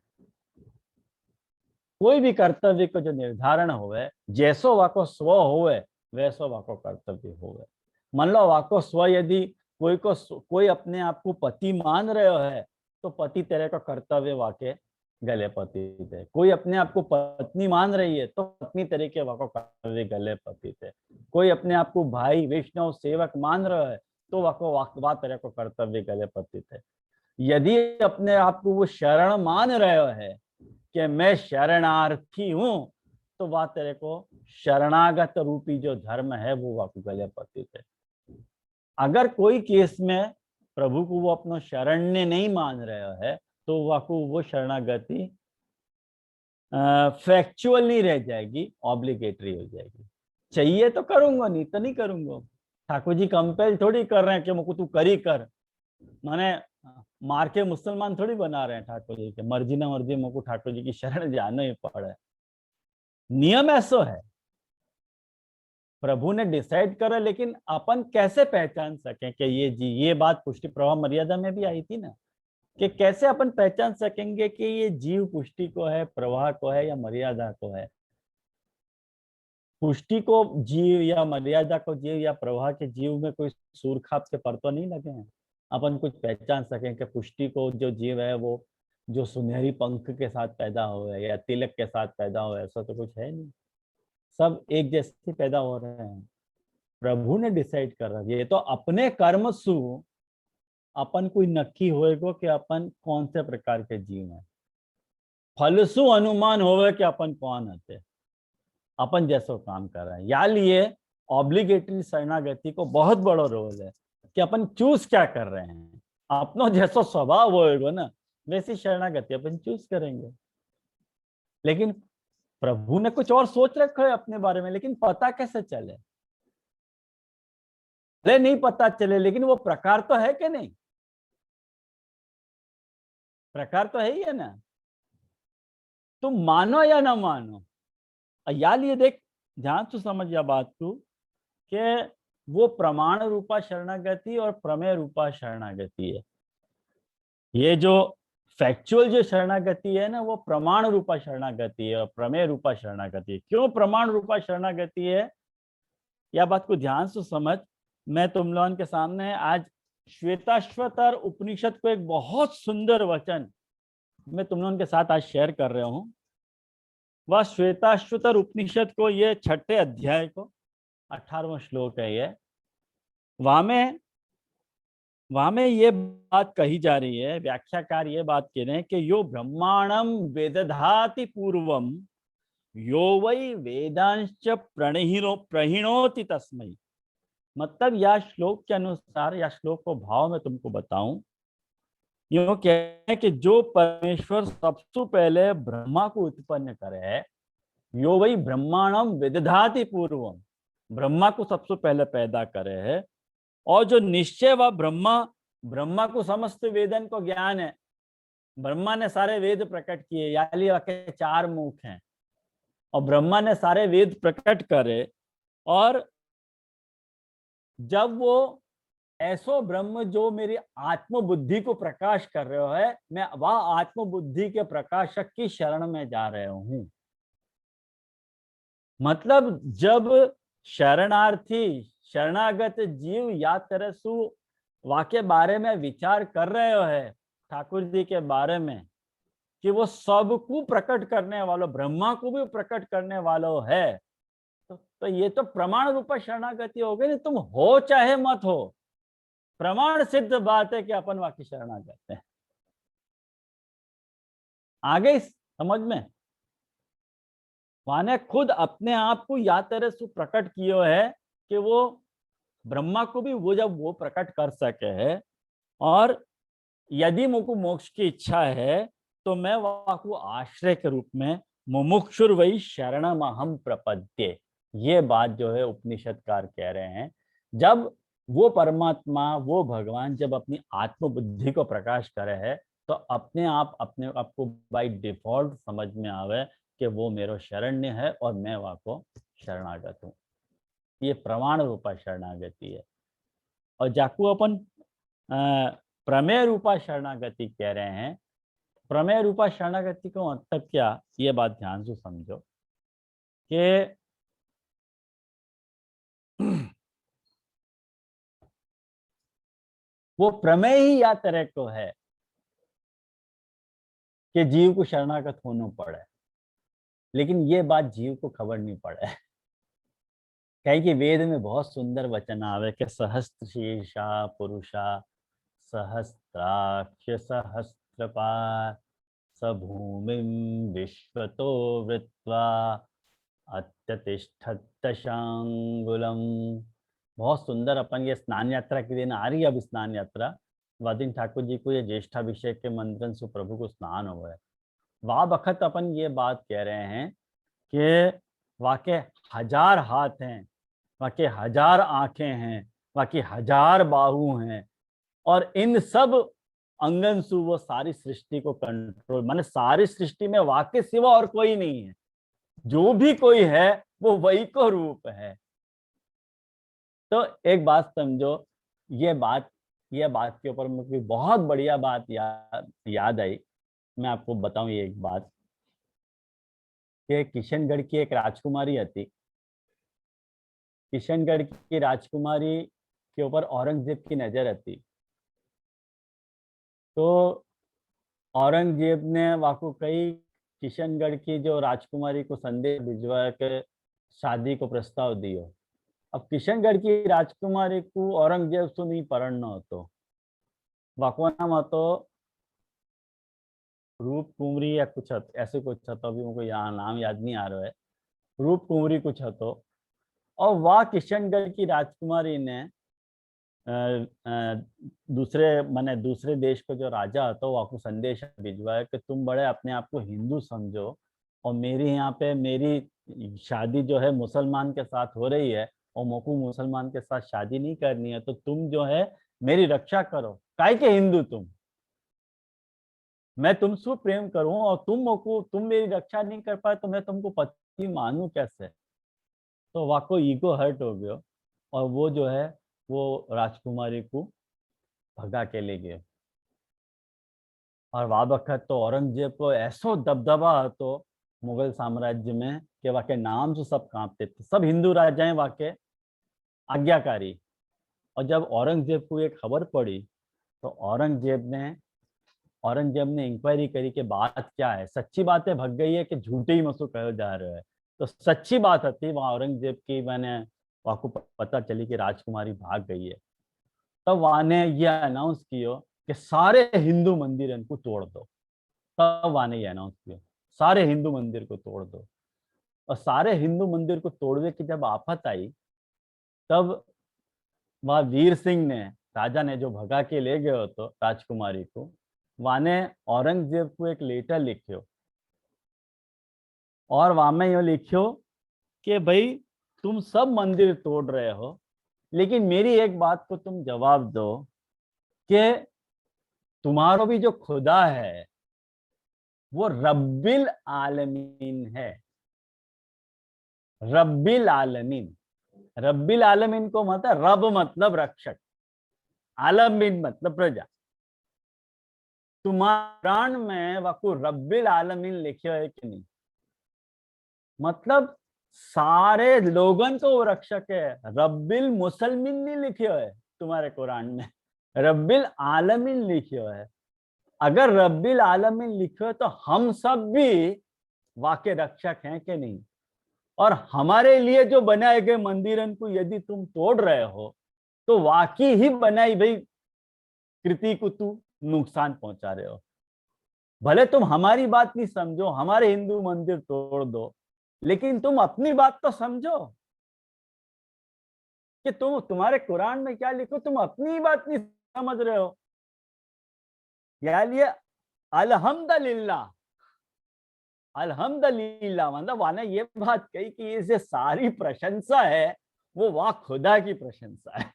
कोई भी कर्तव्य को जो निर्धारण होवे, जैसो वाको स्व होवे वैसो वाको कर्तव्य होवे। मान लो वाको स्व यदि कोई अपने आप को पति मान रहे है तो पति तेरे का कर्तव्य वाके गले पति थे। कोई अपने आप को पत्नी मान रही है तो पत्नी तेरे के वाको कर्तव्य गले पति थे। कोई अपने आप को भाई वैष्णव सेवक मान रहा है तो वाको तेरे को कर्तव्य गले पति थे। यदि अपने आप को वो शरण मान रहे है कि मैं शरणार्थी हूं, तो वह तेरे को शरणागत रूपी जो धर्म है वो वाकु गले पति थे। अगर कोई केस में प्रभु को वो अपना शरण्य नहीं मान रहे है तो वाकु वो शरणागति फैक्चुअल नहीं रह जाएगी, ऑब्लिगेटरी हो जाएगी। चाहिए तो करूंगा, नहीं तो नहीं करूंगा। ठाकुर जी कंपेल थोड़ी कर रहे हैं कि मुझको तू करी कर, माने मार के मुसलमान थोड़ी बना रहे हैं ठाकुर जी के। मर्जी ना मर्जी मुझको ठाकुर जी की शरण जाना ही पड़े, नियम ऐसा है, प्रभु ने डिसाइड करा। लेकिन अपन कैसे पहचान सकें कि ये बात पुष्टि प्रवाह मर्यादा में भी आई थी ना, कि कैसे अपन पहचान सकेंगे कि ये जीव पुष्टि को है, प्रवाह को है या मर्यादा को है। पुष्टि को जीव या मर्यादा को जीव या प्रवाह के जीव में कोई सूरखाप के पर तो नहीं लगे हैं। अपन कुछ पहचान सकें कि पुष्टि को जो जीव है वो जो सुनहरी पंख के साथ पैदा हुआ है या तिलक के साथ पैदा हुआ है, ऐसा तो कुछ है नहीं। सब एक जैसे पैदा हो रहे हैं। प्रभु ने डिसाइड कर रहा है। ये तो अपने कर्म सु अपन कोई नक्की होएगो कि अपन कौन से प्रकार के जीव हैं। फलसु अनुमान होवे कि अपन कौन होते, अपन जैसो काम कर रहे हैं। या लिए ऑब्लिगेटरी शरणागति को बहुत बड़ा रोल है कि अपन चूज क्या कर रहे हैं। अपनो जैसा स्वभाव होएगा ना वैसी शरणागति अपन चूज करेंगे। लेकिन प्रभु ने कुछ और सोच रखा है अपने बारे में, लेकिन पता कैसे चले? ले नहीं पता चले, लेकिन वो प्रकार तो है कि नहीं? प्रकार तो है ही है ना। तुम मानो या ना मानो, या लिए देख ध्यान से समझ या बात तू कि वो प्रमाण रूपा शरणागति और प्रमेय रूपा शरणागति है। ये जो फैक्चुअल जो शरणागति है ना वो प्रमाण रूपा शरणागति है और प्रमेय रूपा शरणागति है। क्यों प्रमाण रूपा शरणागति है, या बात को ध्यान से समझ। मैं तुम लोगों के सामने आज श्वेताश्वतर उपनिषद को एक बहुत सुंदर वचन मैं तुम लोगों के साथ आज शेयर कर रहा हूं। वह श्वेताश्वतर उपनिषद को ये 6ठे अध्याय को 18वां श्लोक है। ये वहां में ये बात कही जा रही है, व्याख्याकार ये बात कह रहे हैं कि यो ब्रह्मांडम वेदधाति पूर्वम यो वै वेदांश्च प्रहिणोति तस्मै। मतलब यह श्लोक के अनुसार, या श्लोक को भाव में तुमको बताऊं, यो कहते हैं कि जो परमेश्वर सबसे पहले ब्रह्मा को उत्पन्न करे है, यो वही ब्रह्मांडम वेदधाति पूर्वम, ब्रह्मा को सबसे पहले पैदा करे है। और जो निश्चय व ब्रह्मा को समस्त वेदन को ज्ञान है। ब्रह्मा ने सारे वेद प्रकट किए, याली के 4 मुख हैं और ब्रह्मा ने सारे वेद प्रकट करे। और जब वो ऐसो ब्रह्म जो मेरी आत्मबुद्धि को प्रकाश कर रहे है, मैं वह आत्मबुद्धि के प्रकाशक की शरण में जा रहा हूं। मतलब जब शरणार्थी शरणागत जीव या तरसु वाके बारे में विचार कर रहे हो ठाकुर जी के बारे में कि वो सबको प्रकट करने वालों, ब्रह्मा को भी प्रकट करने वालों है, तो ये तो प्रमाण रूप शरणागति हो गई। तुम हो चाहे मत हो, प्रमाण सिद्ध बात है कि अपन वाकी शरणागत है। आगे समझ में माने खुद अपने आप को या तरह से प्रकट किए है कि वो ब्रह्मा को भी वो जब वो प्रकट कर सके है, और यदि मुझको मोक्ष की इच्छा है तो मैं वाको आश्रय के रूप में मुमुक्षुर वही शरणमहम प्रपद्ये, ये बात जो है उपनिषदकार कह रहे हैं। जब वो परमात्मा, वो भगवान जब अपनी आत्मबुद्धि को प्रकाश करे है तो अपने आप को बाय डिफॉल्ट समझ में आवे कि वो मेरो शरण्य है और मैं वाको शरणागत हूँ। ये प्रमाण रूपा शरणागति है। और जाकू अपन प्रमेय रूपा शरणागति कह रहे हैं। प्रमेय रूपा शरणागति का मतलब क्या, ये बात ध्यान से समझो कि वो प्रमेय ही या तरह को है कि जीव को शरणागत होना पड़े, लेकिन ये बात जीव को खबर नहीं पड़े। कहीं कि वेद में बहुत सुंदर वचन आवे कि सहस्त्र शीर्षा पुरुषा सहस्त्राक्ष सहस्त्रपाद स भूमिं विश्वतो वृत्वा अत्यतिष्ठत्तशांगुलम। बहुत सुंदर। अपन ये स्नान यात्रा के दिन आ रही है, अब स्नान यात्रा वादिन ठाकुर जी को ये ज्येष्ठाभिषेक के मंत्रन से प्रभु को स्नान हो गए। वह बखत अपन ये बात कह रहे हैं कि वाके 1000 हाथ हैं, वाके 1000 आंखें हैं, वाके 1000 बाहु हैं, और इन सब अंगन से वो सारी सृष्टि को कंट्रोल, माने सारी सृष्टि में वाके सिवा और कोई नहीं है। जो भी कोई है वो वही को रूप है। तो एक बात समझो, ये बात के ऊपर मुझे बहुत बढ़िया बात याद आई। मैं आपको बताऊं ये एक बात कि किशनगढ़ की एक राजकुमारी थी। किशनगढ़ की राजकुमारी के ऊपर औरंगजेब की नजर थी। तो औरंगजेब ने वाकू कई किशनगढ़ की जो राजकुमारी को संदेश भिजवा के शादी को प्रस्ताव दियो। अब किशनगढ़ की राजकुमारी को औरंगजेब से नहीं पढ़ना होतो, वाको नाम होतो रूप कुंवरी या कुछ ऐसे कुछ था, अभी मुझको यहाँ नाम याद नहीं आ रहा है। रूप कुंवरी कुछ तो, और वह किशनगढ़ की राजकुमारी ने दूसरे देश को जो राजा था वह को संदेश भिजवाया कि तुम बड़े अपने आप को हिंदू समझो और मेरी यहाँ पे मेरी शादी जो है मुसलमान के साथ हो रही है और मोकू मुसलमान के साथ शादी नहीं करनी है, तो तुम जो है मेरी रक्षा करो। काहे के हिंदू मैं तुमसे प्रेम करूं और तुम मेरी रक्षा नहीं कर पाए तो मैं तुमको पति मानूं कैसे। तो वाको ईगो हर्ट हो गया और वो जो है वो राजकुमारी को भगा के ले गए। और वह वक्त तो औरंगजेब को ऐसो दबदबा तो मुगल साम्राज्य में कि वाके नाम से सब कांपते थे, सब हिंदू राजाएं वाके आज्ञाकारी। और जब औरंगजेब को ये खबर पड़ी तो औरंगजेब ने इंक्वायरी करी कि बात क्या है, सच्ची बात है भग गई है कि झूठे ही मसू कहो जा रहे है। तो सच्ची बात थी वहां औरंगजेब की, मैंने वहां को पता चली कि राजकुमारी भाग गई है। तब वहां ने ये अनाउंस किया कि सारे हिंदू मंदिर इनको तोड़ दो। तब वहां ने ये अनाउंस किया सारे हिंदू मंदिर को तोड़ दो। और सारे हिंदू मंदिर को तोड़ने की जब आफत आई तब वह वीर सिंह ने, राजा ने जो भगा के ले गए तो राजकुमारी को, वाने औरंगजेब को एक लेटर लिखियो और वहां में यो लिखियो कि भाई तुम सब मंदिर तोड़ रहे हो लेकिन मेरी एक बात को तुम जवाब दो कि तुम्हारो भी जो खुदा है वो रब्बिल आलमीन है। रब्बिल आलमीन, रब्बिल आलमीन को मतलब रब मतलब रक्षक, आलमीन मतलब प्रजा। तुम्हारे कुरान में वाकु रब्बिल आलमीन लिखे है कि नहीं? मतलब सारे लोगन को वो रक्षक है। रब्बिल मुसलमिन नहीं लिखे है तुम्हारे कुरान में, रब्बिल आलमीन लिखे है। अगर रब्बिल आलमीन लिखे हो तो हम सब भी वाकई रक्षक हैं कि नहीं? और हमारे लिए जो बनाए गए मंदिरन को यदि तुम तोड़ रहे हो तो वाकई ही बनाई भाई कृति को तू नुकसान पहुंचा रहे हो। भले तुम हमारी बात नहीं समझो, हमारे हिंदू मंदिर तोड़ दो, लेकिन तुम अपनी बात तो समझो कि तुम्हारे कुरान में क्या लिखो, तुम अपनी बात नहीं समझ रहे हो। यानी अल्हम्दुलिल्लाह, अल्हम्दुलिल्लाह मतलब वाने ये बात कही कि ये जो सारी प्रशंसा है वो वाह खुदा की प्रशंसा है।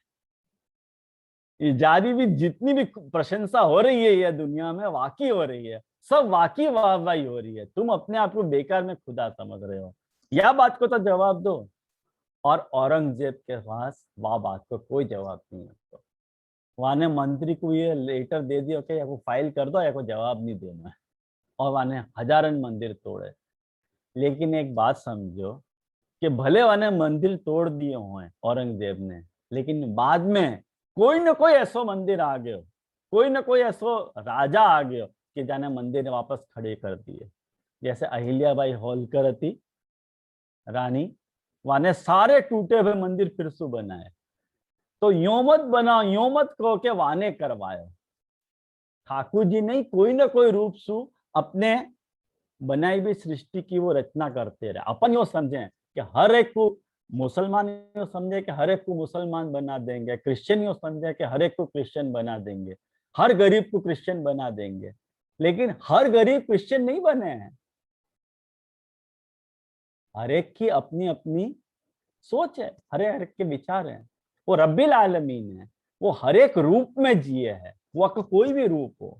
इजादी भी जितनी भी प्रशंसा हो रही है ये दुनिया में वाकई हो रही है, सब वाकई वाहवाही हो रही है। तुम अपने आप को बेकार में खुदा समझ रहे हो, यह बात को तो जवाब दो। और औरंगजेब के पास वह बात को कोई जवाब नहीं है। तो वहां ने मंत्री को ये लेटर दे दिया कि या को फाइल कर दो या को जवाब नहीं देना है, और वहां ने हजारन मंदिर तोड़े। लेकिन एक बात समझो कि भले वाने मंदिर तोड़ दिए हुए औरंगजेब ने, लेकिन बाद में कोई ना कोई ऐसो मंदिर आ गयो, कोई ना कोई ऐसो राजा आ गयो कि जाने मंदिर वापस खड़े कर दिए। जैसे अहिल्याबाई होलकर थी रानी, वाने सारे टूटे हुए मंदिर फिर से बनाए। तो यो मत बनाओ, यो मत कहो कि वाने करवायो। ठाकुर जी नहीं, कोई ना कोई रूप सु अपने बनाई हुई सृष्टि की वो रचना करते रहे। अपन यो समझे कि हर एक को मुसलमान यो समझे कि हर एक को मुसलमान बना देंगे, क्रिश्चियन यो समझे कि हर एक को क्रिश्चियन बना देंगे, हर गरीब को क्रिश्चियन बना देंगे। लेकिन हर गरीब क्रिश्चियन नहीं बने हैं। हर एक की अपनी अपनी सोच है, हर एक के विचार हैं। वो रब्बिल आलमीन है, वो हर एक रूप में जिए है, वो कोई भी रूप हो,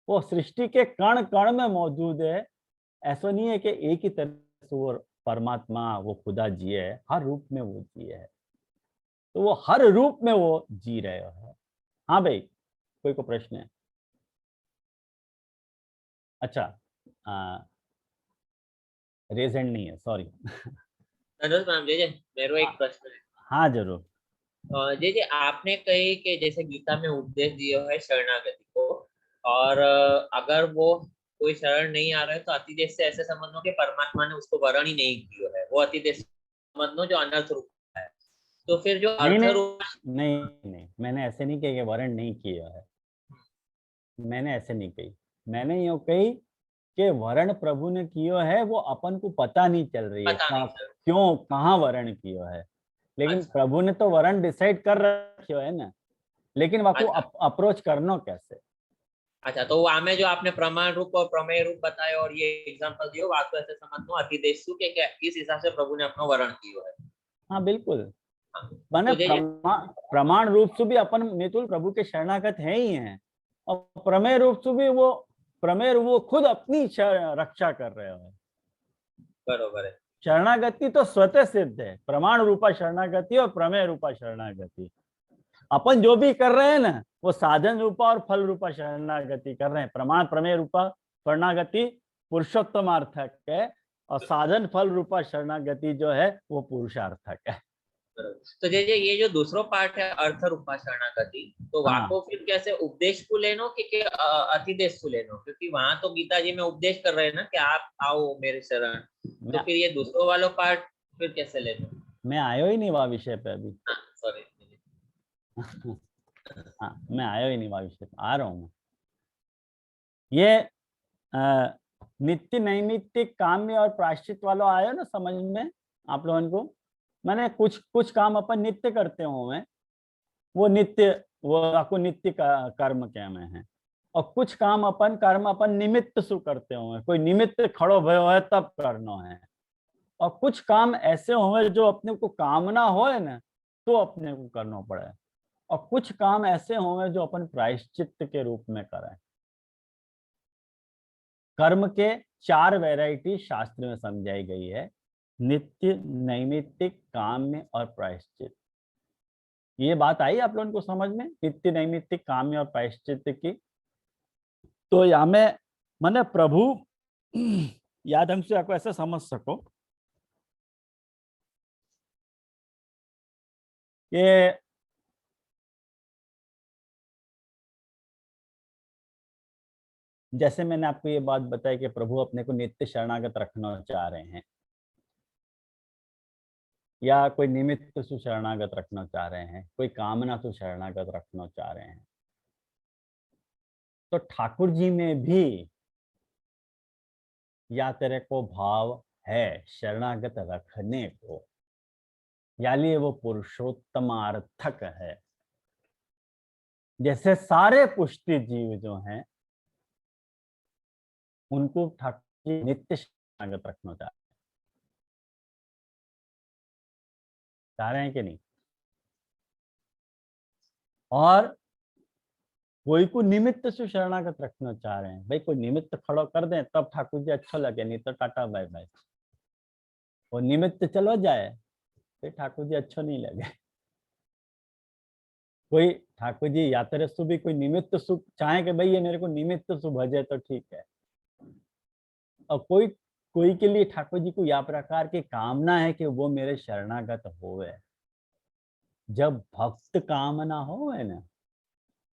वो सृष्टि के कण कण में मौजूद है। ऐसा नहीं है कि एक ही तरह से वो परमात्मा वो खुदा जिए है, हर रूप में वो जिए है। तो वो हर रूप में वो जी रहे है। हाँ भाई, कोई को प्रश्न है? अच्छा, रेज हैंड नहीं है, सॉरी।
अनुज मैम जी मेरे एक प्रश्न है।
हाँ जरूर।
जी आपने कही कि जैसे गीता में उपदेश दिया है शरणागति को, और अगर वो कोई शरण नहीं आ रहा है तो अतिदेश से ऐसे समझ लो कि परमात्मा ने उसको वरण ही नहीं किया है, वो अतिदेश समझ लो जो अनर्थ रूप है। तो फिर जो
नहीं
अर्थ
नहीं
रूप
नहीं, मैंने ऐसे नहीं कही कि वर्ण नहीं किया है। मैंने ऐसे नहीं कही। मैंने यूं कही कि वर्ण प्रभु ने कियो है, वो अपन को पता नहीं चल रही है
पता नहीं सर।
क्यों कहाँ वर्ण कियो है। लेकिन
अच्छा
प्रभु ने तो वर्ण डिसाइड कर रखियो है ना, लेकिन वाको
अच्छा
अप्रोच करना कैसे।
अच्छा, तो वहां में जो आपने प्रमाण रूप और प्रमेय रूप बताया और ये एग्जांपल दियो, बात तो ऐसे समझ लो अतिदेश के क्या इस हिसाब से प्रभु ने अपना वर्ण किया है।
हाँ बिल्कुल।
हाँ,
माने
तो ये
प्रमाण रूप से भी अपन मितुल प्रभु के शरणागत है ही हैं, और प्रमेय रूप से भी वो प्रमेय वो खुद अपनी रक्षा कर रहे हो।
बरोबर है।
शरणागति तो स्वतः सिद्ध है, प्रमाण रूपा शरणागति और प्रमेय रूपा शरणागति। अपन जो भी कर रहे हैं ना, वो साधन रूपा और फल रूपा शरणागति कर रहे हैं। प्रमाण प्रमेय रूपा शरणागति पुरुषोत्तमार्थक है, और साधन फल रूपा शरणागति जो है वो पुरुषार्थक है।
तो जैसे ये जो दूसरा पार्ट है अर्थ रूपा शरणागति, तो वहां को फिर कैसे उपदेश को लेनो कि अतिदेश को लेनो, क्योंकि वहां तो गीता जी में उपदेश कर रहे हैं ना कि आप आओ मेरे शरण, तो फिर ये दूसरों वाला पार्ट फिर कैसे लेनो?
मैं आयो ही नहीं वह विषय पे अभी।
सॉरी।
हाँ, मैं आयो ही नहीं वह विषय पे, आ रहा हूँ मैं। ये नित्य नैमित्तिक काम्य और प्रायश्चित वाला आयो ना समझ में आप लोगों को। मैंने कुछ काम अपन नित्य करते हुए वो नित्य, वो आपको नित्य कर्म क्या में है, और कुछ काम अपन कर्म अपन निमित्त सु करते हुए, कोई निमित्त खड़ो भयो है तब करना है। और कुछ काम ऐसे हुए जो अपने को कामना हो ना तो अपने को करना पड़े, और कुछ काम ऐसे होंगे जो अपन प्रायश्चित के रूप में करें। कर्म के 4 वैरायटी शास्त्र में समझाई गई है, नित्य, नैमित्तिक, काम्य और प्रायश्चित। ये बात आई आप लोगों को समझ में, नित्य नैमित्तिक काम्य और प्रायश्चित की? तो यहाँ में मैंने प्रभु या ढंग से आपको ऐसा समझ सको कि जैसे मैंने आपको ये बात बताई कि प्रभु अपने को नित्य शरणागत रखना चाह रहे हैं या कोई निमित्त से शरणागत रखना चाह रहे हैं, कोई कामना से शरणागत रखना चाह रहे हैं, तो ठाकुर जी में भी या तेरे को भाव है शरणागत रखने को, यानी वो पुरुषोत्तमार्थक है। जैसे सारे पुष्टि जीव जो हैं उनको ठाकुर जी नित्य शरणागत रखना चाह रहे हैं कि नहीं? और कोई को निमित्त से शरणागत रखना चाह रहे हैं। भाई कोई निमित्त खड़ा कर दें तब ठाकुर जी अच्छा लगे, नहीं तो टाटा बाय बाय। वो निमित्त चलो जाए फिर ठाकुर जी अच्छा नहीं लगे। कोई ठाकुर जी यात्रा सु भी कोई निमित्त सुख चाहे कि भाई ये मेरे को निमित्त सु भजे तो ठीक है। और कोई के लिए ठाकुर जी को या प्रकार की कामना है कि वो मेरे शरणागत होवे। जब भक्त कामना होवे ना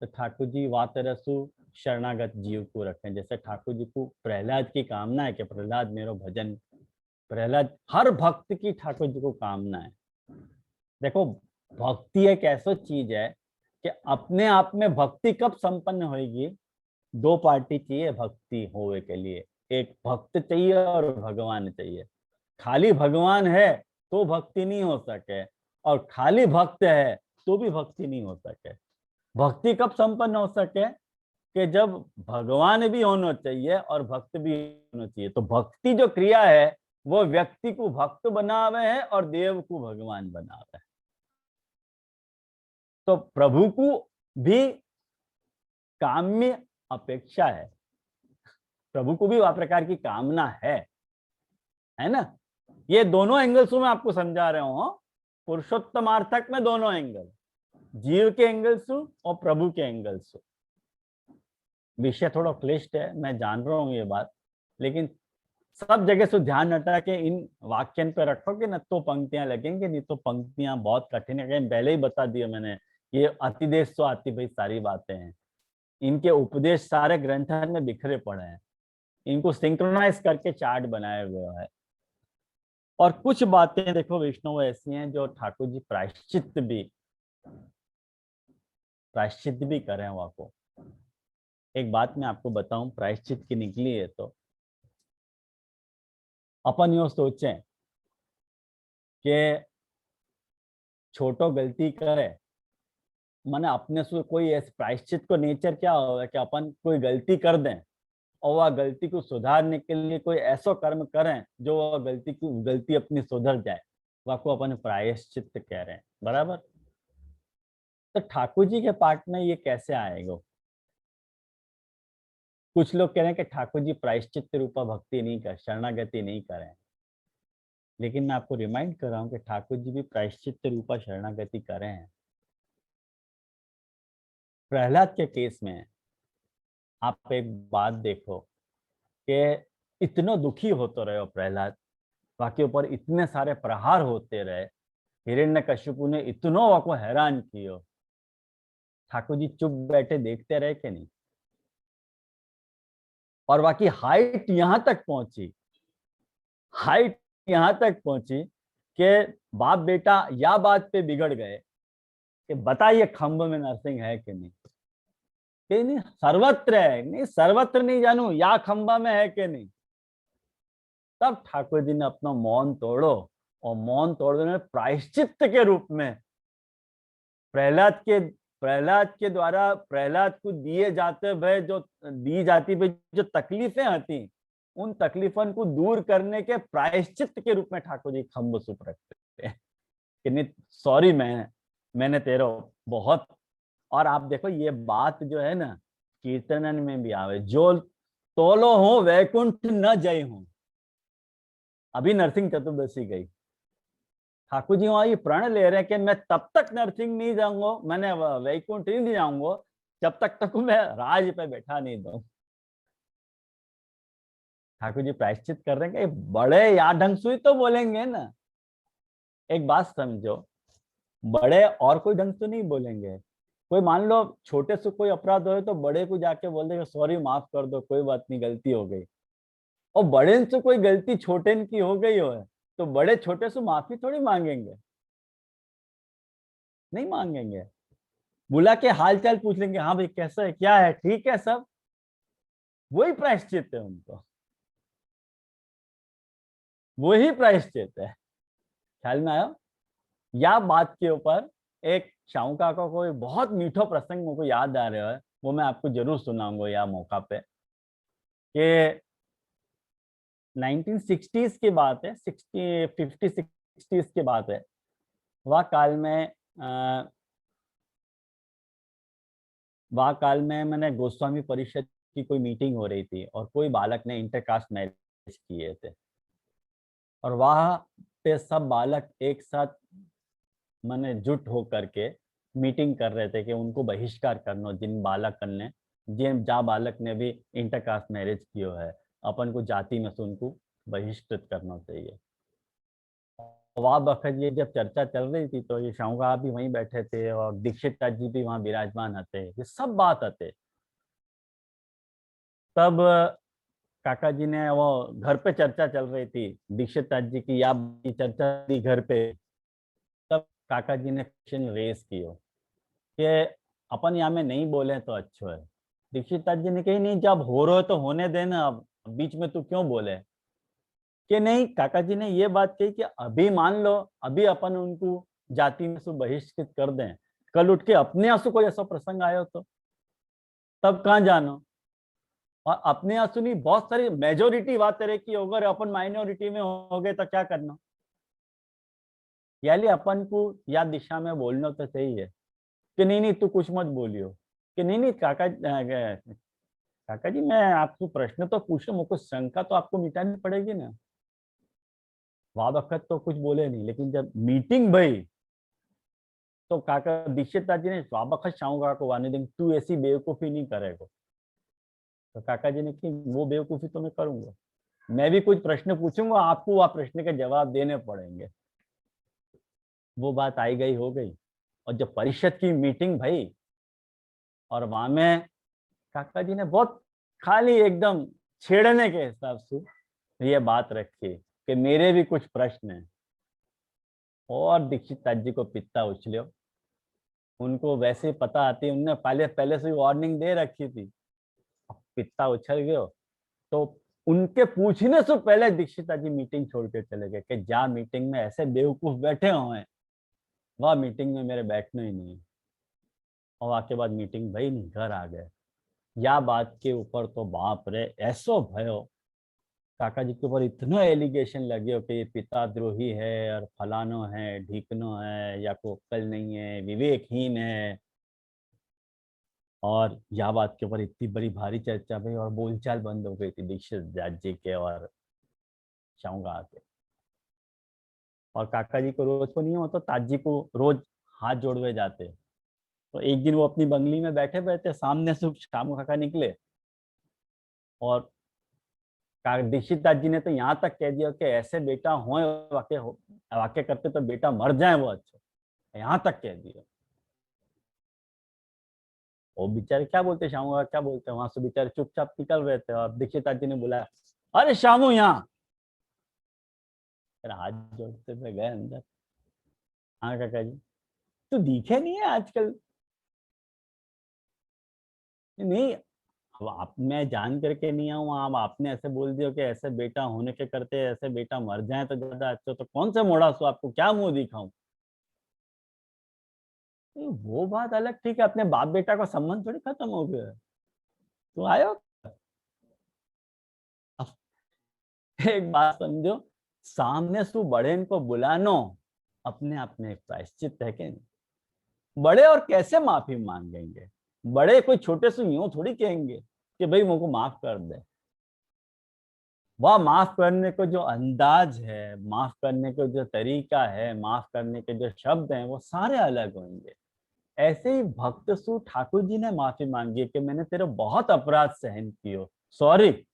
तो ठाकुर जी वातरसु शरणागत जीव को रखें। जैसे ठाकुर जी को प्रहलाद की कामना है कि प्रहलाद मेरो भजन, प्रहलाद हर भक्त की ठाकुर जी को कामना है। देखो भक्ति एक ऐसा चीज है कि अपने आप में भक्ति कब संपन्न होगी? दो पार्टी चाहिए भक्ति होवे के लिए, एक भक्त चाहिए और भगवान चाहिए। खाली भगवान है तो भक्ति नहीं हो सके और खाली भक्त है तो भी भक्ति नहीं हो सके। भक्ति कब संपन्न हो सके? कि जब भगवान भी होना चाहिए और भक्त भी होना चाहिए। तो भक्ति जो क्रिया है वो व्यक्ति को भक्त बनावे है और देव को भगवान बनावे है। तो प्रभु को भी काम्य अपेक्षा है, प्रभु को भी वह प्रकार की कामना है ना? ये दोनों एंगल्स में आपको समझा रहा हूं। पुरुषोत्तमार्थक में दोनों एंगल, जीव के एंगल से और प्रभु के एंगल से। विषय थोड़ा क्लिष्ट है, मैं जान रहा हूं ये बात, लेकिन सब जगह से ध्यान हटा के इन वाक्यन पे रखोगे ना तो पंक्तियां लगेंगे, नहीं तो पंक्तियां बहुत कठिन है। पहले ही बता दिया मैंने, ये अतिदेश तो आती भाई सारी बातें हैं। इनके उपदेश सारे ग्रंथन में बिखरे पड़े हैं, इनको सिंक्रोनाइज करके चार्ट बनाए हुए है। और कुछ बातें देखो वैष्णव ऐसी हैं जो ठाकुर जी प्रायश्चित भी करें वहां को। एक बात मैं आपको बताऊं, प्रायश्चित की निकली है तो अपन यो सोचें कि छोटो गलती करे, माने अपने से कोई ऐसे प्रायश्चित को नेचर क्या होगा कि अपन कोई गलती कर दें और वह गलती को सुधारने के लिए कोई ऐसा कर्म करें जो वह गलती अपनी सुधर जाए, वह को अपन प्रायश्चित कह रहे हैं, बराबर? तो ठाकुर जी के पाठ में ये कैसे आएगा? कुछ लोग कह रहे हैं कि ठाकुर जी प्रायश्चित रूपा भक्ति नहीं कर, शरणागति नहीं करें, लेकिन मैं आपको रिमाइंड कर रहा हूं कि ठाकुर जी भी प्रायश्चित रूपा शरणागति करे हैं। प्रहलाद के केस में आप एक बात देखो कि इतना दुखी होते रहे प्रहलाद, बाकी ऊपर इतने सारे प्रहार होते रहे, हिरण्यकशिपु ने इतना वाको हैरान किया, ठाकुर जी चुप बैठे देखते रहे कि नहीं? और बाकी हाइट यहां तक पहुंची कि बाप बेटा या बात पे बिगड़ गए कि बताइए खंभ में नरसिंह है कि नहीं? कि नहीं सर्वत्र है, नहीं सर्वत्र नहीं जानू, या खंभा में है कि नहीं? तब ठाकुर जी ने अपना मौन तोड़ो और मौन तोड़ने में प्रायश्चित के रूप में प्रहलाद के द्वारा प्रहलाद को दी जाती हुए जो तकलीफें आती, उन तकलीफों को दूर करने के प्रायश्चित के रूप में ठाकुर जी खम्भ सुप रखते हैं कि नहीं सॉरी मैंने तेरा बहुत। और आप देखो ये बात जो है ना कीर्तनन में भी आवे, जो तोलो हो वैकुंठ न जय हो। अभी नरसिंह चतुर्दशी गई, ठाकुर जी वहां ये प्रण ले रहे हैं कि मैं तब तक नरसिंह नहीं जाऊंगा, मैंने वैकुंठ ही नहीं जाऊंगा जब तक मैं राज पे बैठा नहीं दूं। ठाकुर जी प्रायश्चित कर रहे हैं कि बड़े या ढंग से तो बोलेंगे ना। एक बात समझो, बड़े और कोई ढंग से नहीं बोलेंगे। कोई मान लो छोटे से कोई अपराध हो तो बड़े को जाके बोल देगा सॉरी माफ कर दो, कोई बात नहीं, गलती हो गई। और बड़े से कोई गलती छोटे की हो गई हो तो बड़े छोटे से माफी थोड़ी मांगेंगे, नहीं मांगेंगे। बुला के हाल चाल पूछ लेंगे, हाँ भाई कैसा है, क्या है, ठीक है सब, वही प्रायश्चित है उनको, वही प्रायश्चित है। ख्याल में आया? या बात के ऊपर एक शाहू काका को एक बहुत मीठो प्रसंग मुझको याद आ रहा है, वो मैं आपको जरूर सुनाऊंगा या मौका पे। कि 1960s की बात है, 50-60s की बात है। वह काल में मैंने गोस्वामी परिषद की कोई मीटिंग हो रही थी और कोई बालक ने इंटरकास्ट मैरिज किए थे और वहां पे सब बालक एक साथ मैंने जुट हो करके मीटिंग कर रहे थे कि उनको बहिष्कार करना, जिन जहाँ बालक ने भी इंटरकास्ट मैरिज किया है अपन को जाति में से उनको बहिष्कृत करना चाहिए। वह वक्त ये जब चर्चा चल रही थी तो ये शाहूका भी वहीं बैठे थे और दीक्षित जी भी वहां विराजमान थे, ये सब बात आते। तब काका जी ने वो घर पे चर्चा चल रही थी दीक्षित जी की, या चर्चा थी घर पे। तब काका जी ने क्वेश्चन रेज किया कि अपन यहाँ में नहीं बोले तो अच्छा है। दीक्षित जी ने कही नहीं, जब हो रहा है तो होने देना, अब बीच में तू क्यों बोले। कि नहीं, काका जी ने ये बात कही कि अभी मान लो अभी अपन उनको जाति में से बहिष्कृत कर दें, कल उठ के अपने यहाँ से कोई ऐसा प्रसंग आया तो तब कहाँ जानो। और अपने यहाँ सुनी बहुत सारी मेजोरिटी बात तरह की, अगर अपन माइनॉरिटी में हो गए तो क्या करना। यानी अपन को या दिशा में बोलना तो चाहिए कि नहीं नहीं तू कुछ मत बोलियो, कि नहीं नहीं काका जी मैं आपको प्रश्न तो पूछूं, मुझको शंका तो आपको मिटानी पड़ेगी ना। वहां वक्त तो कुछ बोले नहीं, लेकिन जब मीटिंग भई तो काका दीक्षित जी ने वक्त शाहूका को वाने देंगे, तू ऐसी बेवकूफी नहीं करेगा। तो काका जी ने कि वो बेवकूफी तो मैं करूंगा, मैं भी कुछ प्रश्न पूछूंगा, आपको वह प्रश्न के जवाब देने पड़ेंगे। वो बात आई गई हो गई। और जब परिषद की मीटिंग भई और वहां में काका जी ने बहुत खाली एकदम छेड़ने के हिसाब से ये बात रखी कि मेरे भी कुछ प्रश्न हैं। और दीक्षित जी को पित्ता उछलियो, उनको वैसे ही पता आती, उनने पहले से वार्निंग दे रखी थी। पित्ता उछल गयो तो उनके पूछने से पहले दीक्षित जी मीटिंग छोड़ के चले गए कि जहाँ मीटिंग में ऐसे बेवकूफ बैठे हुए वह मीटिंग में मेरे बैठना ही नहीं। और आके बाद मीटिंग भाई नहीं, घर आ गए। या बात के ऊपर तो बाप रे ऐसो भयो, काका जी के ऊपर इतना एलिगेशन लगे हो कि ये पिता द्रोही है और फलानो है ढीकनो है या को अक्ल नहीं है, विवेकहीन है। और यह बात के ऊपर इतनी बड़ी भारी चर्चा हुई और बोलचाल बंद हो गई थी दीक्षित जी के और शाहूका के। और काका जी को रोज को नहीं होता, ताजी को रोज हाथ जोड़वे जाते। तो एक दिन वो अपनी बंगली में बैठे बैठे सामने से शामू काका निकले और दीक्षित जी ने तो यहाँ तक कह दिया कि ऐसे बेटा हो वाक्य करते तो बेटा मर जाए वो, अच्छा यहाँ तक कह दिया। वो बेचारे क्या बोलते, शामू का क्या बोलते, वहां से बेचारे चुपचाप निकल रहे थे और दीक्षित जी ने बुलाया, अरे शामू यहाँ। हाथ जोड़ते हुए गए अंदर। हाँ काका जी, तो दिखे नहीं है आजकल। नहीं, अब आप, मैं जान करके नहीं आऊँ, आप आपने ऐसे बोल दिया कि ऐसे बेटा होने के करते ऐसे बेटा मर जाए तो ज्यादा अच्छा, तो कौन सा मोड़ा सो आपको क्या मुंह दिखाऊं। वो बात अलग, ठीक है, अपने बाप बेटा का संबंध थोड़ी खत्म हो गया। तो आयो एक बात समझो, सामने से बड़े को बुलानो अपने आप में एक प्रायश्चित है कि नहीं। बड़े और कैसे माफी मांगेंगे, बड़े कोई छोटे से यूं थोड़ी कहेंगे कि भाई मुझको माफ कर दे। वह माफ करने को जो अंदाज है, माफ करने को जो तरीका है, माफ करने के जो शब्द हैं, वो सारे अलग होंगे। ऐसे ही भक्त सु ठाकुर जी ने माफी मांगी कि मैंने तेरे बहुत अपराध सहन कियो, सॉरी,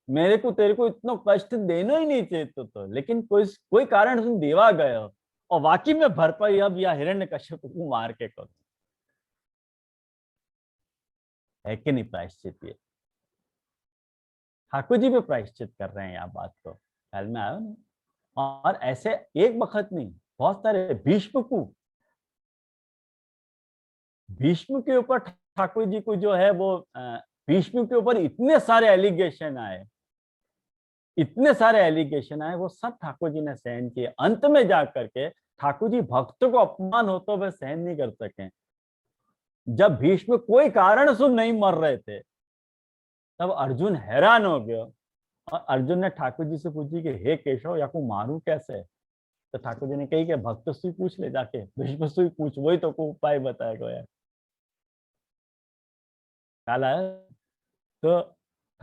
मेरे को तेरे को इतना कष्ट देना ही नहीं चाहिए तो लेकिन कोई कारण तुम देवा गए हो, और वाकई में भरपाई अब या हिरण्यकश्यप को मार के करो, है कि नहीं प्रायश्चित? ये ठाकुर जी भी प्रायश्चित कर रहे हैं, यहाँ बात को ख्याल में आया ना? और ऐसे एक वक्त नहीं, बहुत सारे भीष्म के ऊपर ठाकुर जी को जो है वो भीष्म के ऊपर इतने सारे एलिगेशन आए, वो सब ठाकुर जी ने सहन किए। अंत में जाकर के ठाकुर जी भक्तों को अपमान हो तो वे सहन नहीं कर सके। जब भीष्म कोई कारण से नहीं मर रहे थे, तब अर्जुन हैरान हो गया, और अर्जुन ने ठाकुर जी से पूछी कि हे केशव, या को मारू कैसे? तो ठाकुर जी ने कही कि भक्त से पूछ ले जाके, भीष्म से पूछ, वही तो को उपाय बताएगा यार। तो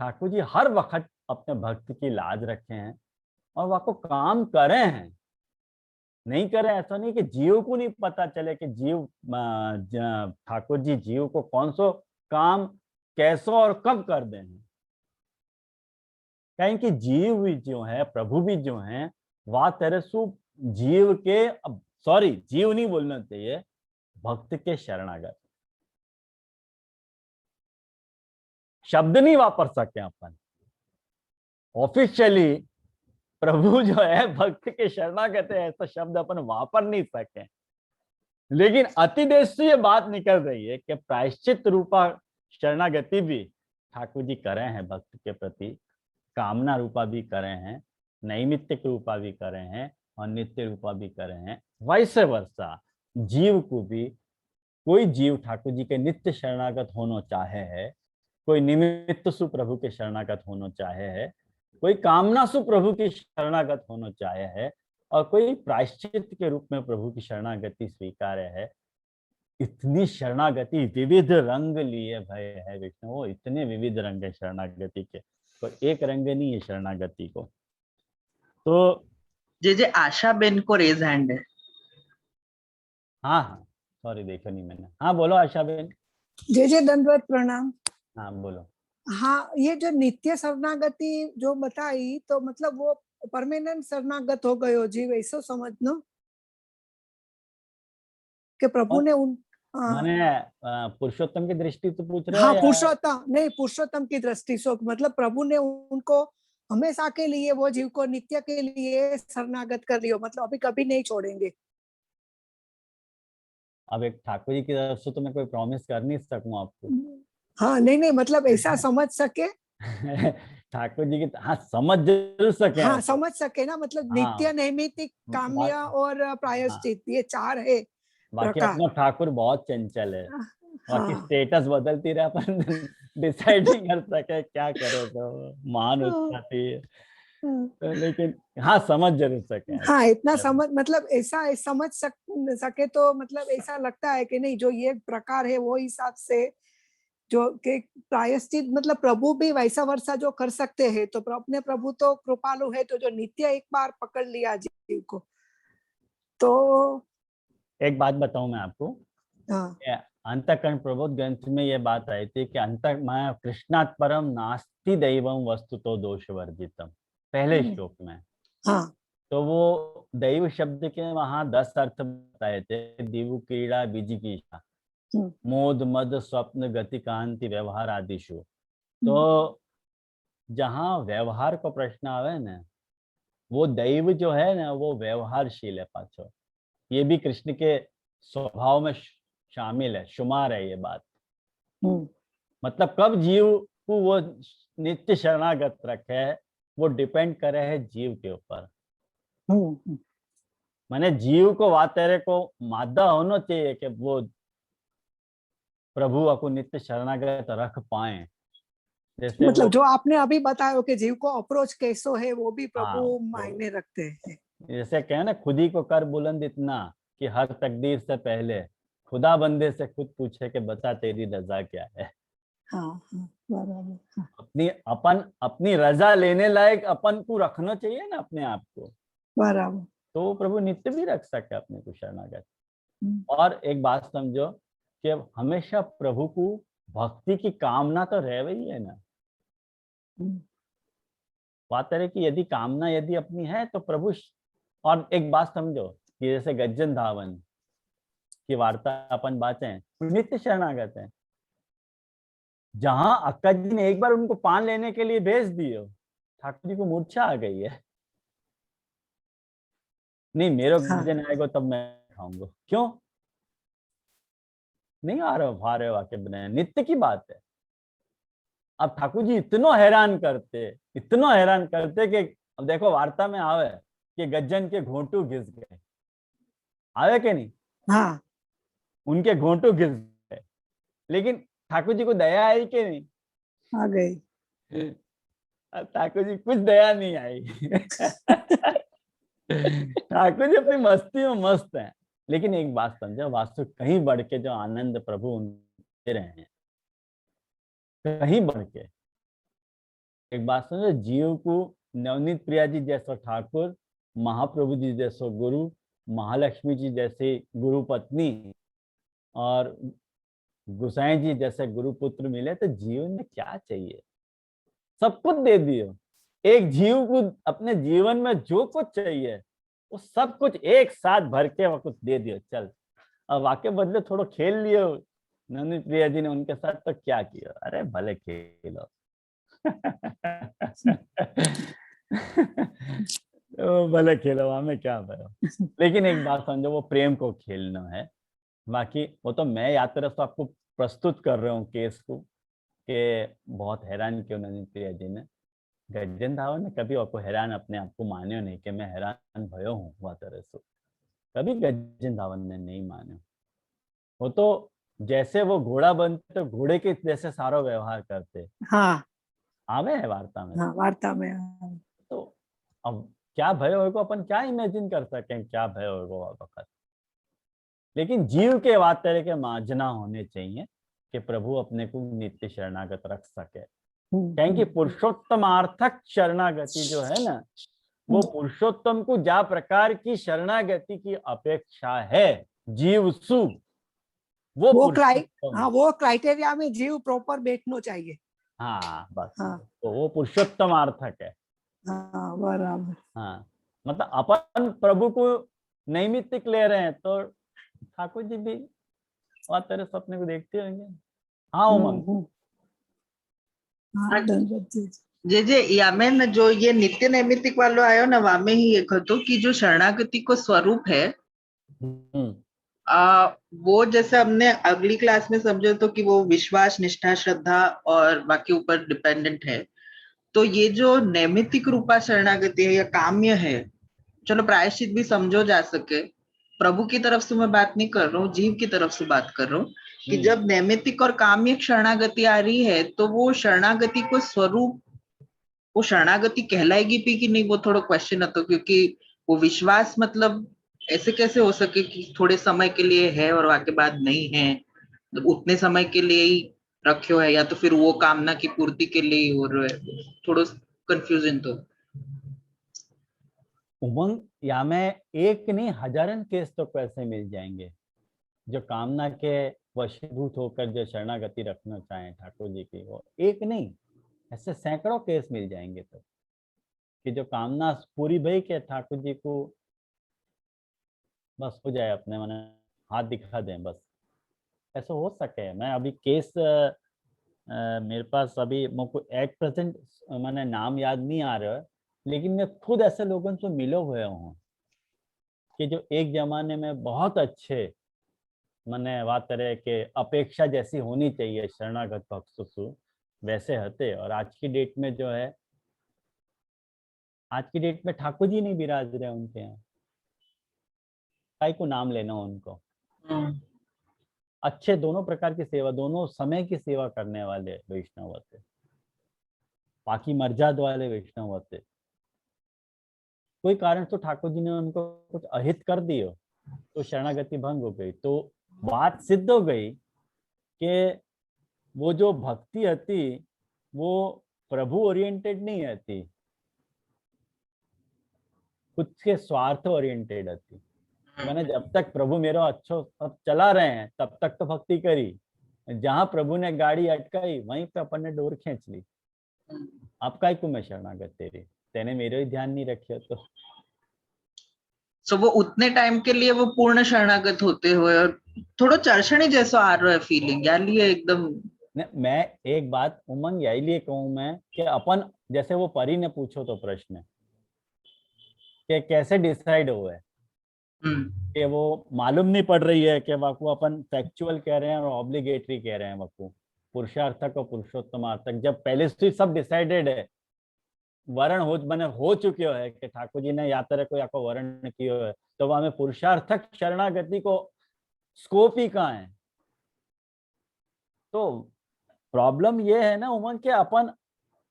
ठाकुर जी हर वक्त अपने भक्त की लाज रखे हैं, और वह को काम करे हैं, नहीं करे ऐसा नहीं कि जीव को नहीं पता चले कि जीव ठाकुर जी जीव को कौन सो काम कैसो और कब कर दे हैं। कहें कि जीव भी जो है, प्रभु भी जो है, वह तेरे सु जीव के, सॉरी जीव नहीं बोलना चाहिए, भक्त के शरणागत। शब्द नहीं वापर सके अपन ऑफिशियली, प्रभु जो है भक्त के शरणागत है, ऐसा शब्द अपन वापर नहीं सके। लेकिन अतिदेश से ये बात निकल रही है कि प्रायश्चित रूपा शरणागति भी ठाकुर जी करे हैं भक्त के प्रति, कामना रूपा भी करे हैं, नैमित्तिक रूपा भी करे हैं, और नित्य रूपा भी करे हैं। वैसे वर्षा जीव को भी, कोई जीव ठाकुर जी के नित्य शरणागत होना चाहे है, कोई निमित्त सु प्रभु के शरणागत होना चाहे है, कोई कामना सु प्रभु की शरणागत होना चाहे है, और कोई प्रायश्चित के रूप में प्रभु की शरणागति स्वीकार है। इतनी शरणागति विविध रंग लिए भय है विष्णु, वो इतने विविध रंग है शरणागति के, तो एक रंग नहीं है शरणागति को। तो
जे आशा बेन को रेज हैंड है।
हाँ, सॉरी देखो नहीं मैंने। हाँ बोलो आशा बेन।
जे दंडवत प्रणाम।
हाँ बोलो।
हाँ, ये जो नित्य शरणागति जो बताई, तो मतलब वो परमानेंट शरणागत हो गयो जीव, ऐसो समझनो कि प्रभु ने उन
माने पुरुषोत्तम की दृष्टि से पूछ रहे हो?
हाँ, पुरुषोत्तम नहीं, पुरुषोत्तम की दृष्टि से, मतलब प्रभु ने उनको हमेशा के लिए, वो जीव को नित्य के लिए शरणागत कर लियो, मतलब अभी कभी नहीं छोड़ेंगे।
अब एक ठाकुर जी की तरफ से तो मैं कोई प्रॉमिस कर नहीं सकूं आपको।
हाँ नहीं, मतलब ऐसा समझ सके
ठाकुर जी की, हाँ समझ जरूर सके।
हाँ समझ सके ना, मतलब
हाँ,
नित्य, नैमित्तिक, काम्य और प्रायश्चित, ये चार है।
बाकी अपना ठाकुर बहुत चंचल है, बाकी
हाँ।
स्टेटस बदलती रहे, अपन डिसाइड नहीं कर सके क्या करे, तो महान उत्पत्ति है। तो लेकिन हाँ समझ जरूर सके।
हाँ इतना समझ, मतलब ऐसा समझ सके तो मतलब ऐसा लगता है कि नहीं, जो ये प्रकार है वो हिसाब से जो के प्रायश्चित, मतलब प्रभु भी वैसा वर्षा जो कर सकते हैं, तो अपने प्रभु तो कृपालु है, तो जो नित्य एक बार पकड़ लिया जीव को, तो
एक बात बताऊं मैं आपको।
हाँ।
अंतःकरण प्रबोध ग्रंथ में ये बात आई थी कि कृष्णात् परम नास्ति दैवम वस्तुतो दोष वर्जितम, पहले श्लोक में।
हाँ।
तो वो दैव शब्द के वहां 10 अर्थ बताए थे, दिवु क्रीड़ा विजिगीषा, मोद मद स्वप्न गति कांति व्यवहार आदिशु। तो जहां व्यवहार को प्रश्न आवे ना, वो दैव जो है ना, वो व्यवहारशील है पाछो, ये भी कृष्ण के स्वभाव में शामिल है, शुमार है ये बात। मतलब कब जीव को वो नित्य शरणागत रखे, वो डिपेंड करे है जीव के ऊपर। माने जीव को वातेरे को मादा होना चाहिए कि वो प्रभु को नित्य शरणागत रख पाए। जैसे
मतलब जो आपने अभी बताया कि जीव को अप्रोच कैसो है, वो भी प्रभु मायने रखते हैं।
जैसे कहे ना, खुद ही को कर बुलंद इतना कि हर तकदीर से पहले खुदा बंदे से खुद पूछे कि बता तेरी रजा क्या है।
हाँ, हाँ। बराबर।
अपनी रजा लेने लायक अपन को रखना चाहिए ना अपने आप को,
बराबर।
तो प्रभु नित्य भी रख सके अपने को शरणागत।
हम्म।
और एक बात समझो कि हमेशा प्रभु को भक्ति की कामना तो रह ही है ना। बात है कि यदि कामना यदि अपनी है तो प्रभु। और एक बात समझो कि जैसे गज्जन धावन की वार्ता अपन बातें नित्य शरणागत है। जहां अक्का जी ने एक बार उनको पान लेने के लिए भेज दिए, ठाकुर जी को मूर्छा आ गई है, नहीं मेरे गज्जन आएगा तब मैं खाऊंगा। क्यों नहीं आ रहे हो, रहे हो आके बनाए, नित्य की बात है। अब ठाकुर जी इतना हैरान करते कि अब देखो वार्ता में आवे कि गज्जन के घोंटू घिस गए, आवे के नहीं?
हाँ,
उनके घोंटू घिस गए, लेकिन ठाकुर जी को दया आई कि नहीं?
आ गई।
ठाकुर जी कुछ दया नहीं आई। ठाकुर जी अपनी मस्ती में मस्त हैं। लेकिन एक बात समझो, वास्तव कहीं बढ़ के जो आनंद प्रभु उनके रहे हैं, कहीं बढ़ के। एक बात समझो, जीव को नवनीत प्रिया जी जैसा ठाकुर, महाप्रभु जी जैसा गुरु, महालक्ष्मी जी जैसे गुरु पत्नी और गुसाई जी जैसे गुरु पुत्र मिले तो जीवन में क्या चाहिए? सब कुछ दे दियो। एक जीव को अपने जीवन में जो कुछ चाहिए वो सब कुछ एक साथ भर के वो कुछ दे दियो। चल अब वाके बदले थोड़ा खेल लियो नवनीत प्रिया जी ने उनके साथ, तो क्या किया? अरे भले खेलो। तो भले खेलो, हमें क्या भरो। लेकिन एक बात समझो, वो प्रेम को खेलना है। बाकी वो तो मैं याद तरफ तो आपको प्रस्तुत कर रहा हूँ केस को, कि बहुत हैरान किया नवनीत प्रिया जी ने। गज्जन धावन ने कभी आपको हैरान अपने आप को मान्यो नहीं कि मैं हैरान भयो हूँ वह तरह से, कभी गज्जन धावन ने नहीं मान्यो। वो तो जैसे वो घोड़ा बनते तो घोड़े के जैसे सारा व्यवहार करते।
हाँ,
आवे है वार्ता में।
हाँ, वार्ता में।
तो अब क्या भय होगा, अपन क्या इमेजिन कर सकें क्या भय होगा वक्त। लेकिन जीव के बात तरह के मार्जना होने चाहिए कि प्रभु अपने को नित्य शरणागत रख सके। क्योंकि पुरुषोत्तमार्थक शरणागति जो है ना, वो पुरुषोत्तम को जा प्रकार की शरणागति की अपेक्षा है जीव सु, वो
क्राइटेरिया में जीव प्रॉपर बैठना चाहिए।
हाँ बस।
हाँ,
तो वो पुरुषोत्तमार्थक है।
हाँ, बराबर।
हाँ, मतलब अपन प्रभु को नैमित्तिक ले रहे हैं तो ठाकुर जी भी और तेरे सपने को देखते होंगे। हाँ उमंग।
जे यामें जो ये नित्य नैमित्तिक वालो आयो ना, वामे ही एक હતો कि जो शरणागति को स्वरूप है, वो जैसे हमने अगली क्लास में समझो तो कि वो विश्वास, निष्ठा, श्रद्धा और बाकी ऊपर डिपेंडेंट है। तो ये जो नैमित्तिक रूपा शरणागति है या काम्य है, चलो प्रायश्चित भी समझो जा सके, प्रभु की तरफ से मैं बात नहीं कर रहा हूँ, जीव की तरफ से बात कर रहा हूँ कि जब नैमित्तिक और काम्य शरणागति आ रही है तो वो शरणागति को स्वरूप, वो शरणागति कहलाएगी भी कि नहीं, वो थोड़ा क्वेश्चन आता, क्योंकि वो विश्वास मतलब ऐसे कैसे हो सके कि थोड़े समय के लिए है और वाके बाद नहीं है, तो उतने समय के लिए ही रखो है, या तो फिर वो कामना की पूर्ति के लिए ही हो रहा है, थोड़ा कंफ्यूजन। तो
उमंग या में एक नहीं हजारन केस तो कैसे मिल जाएंगे जो कामना के वशीभूत होकर जो शरणागति रखना चाहें ठाकुर जी की, वो एक नहीं ऐसे सैकड़ों केस मिल जाएंगे। तो कि जो कामना पूरी भई के ठाकुर जी को बस हो जाए, अपने मन हाथ दिखा दें बस, ऐसा हो सके। मैं अभी केस मेरे पास अभी मुझको एट प्रेजेंट मैंने नाम याद नहीं आ रहा है, लेकिन मैं खुद ऐसे लोगों से मिलो हुए हूँ कि जो एक जमाने में बहुत अच्छे मैंने बात तरह के अपेक्षा जैसी होनी चाहिए शरणागत भक्त वैसे हते, और आज की डेट में जो है, आज की डेट में ठाकुर जी नहीं विराज रहे उनके यहाँ, काय को नाम लेना उनको। अच्छे दोनों प्रकार की सेवा, दोनों समय की सेवा करने वाले वैष्णव होते, बाकी मर्याद वाले वैष्णव होते। कोई कारण तो ठाकुर जी ने उनको कुछ अहित कर दियो तो शरणागति भंग हो गई, तो बात सिद्ध हो गई कि वो जो भक्ति हती वो प्रभु ओरिएंटेड नहीं रहती, खुद के स्वार्थ ओरिएंटेड रहती। मैंने जब तक प्रभु मेरा अच्छो सब चला रहे हैं तब तक तो भक्ति करी, जहां प्रभु ने गाड़ी अटकाई वहीं पे अपन ने डोर खींच ली। अब काय को मैं शरणागत तेरी, तेने मेरे ही ध्यान नहीं रखे तो।
सो वो उतने टाइम के लिए वो पूर्ण शरणागत होते हुए और थोड़ा चर्चणी जैसा आ रहा है फीलिंग यार, ये एकदम।
मैं एक बात उमंग यही लिए कहूं मैं कि अपन जैसे वो परी ने पूछो तो प्रश्न कि कैसे डिसाइड हुए, कि वो मालूम नहीं पड़ रही है कि वाकू अपन फैक्चुअल कह रहे हैं और ऑब्लिगेटरी कह रहे हैं, वाकू पुरुषार्थक और पुरुषोत्तमार्थक जब पहले से सब डिसाइडेड है, वर्ण हो चुके है कि ठाकुर जी ने या तरह को या को वर्ण कियो है, तो वहां में पुरुषार्थक शरणागति को स्कोप ही कहाँ है। तो प्रॉब्लम ये है ना उमंग के अपन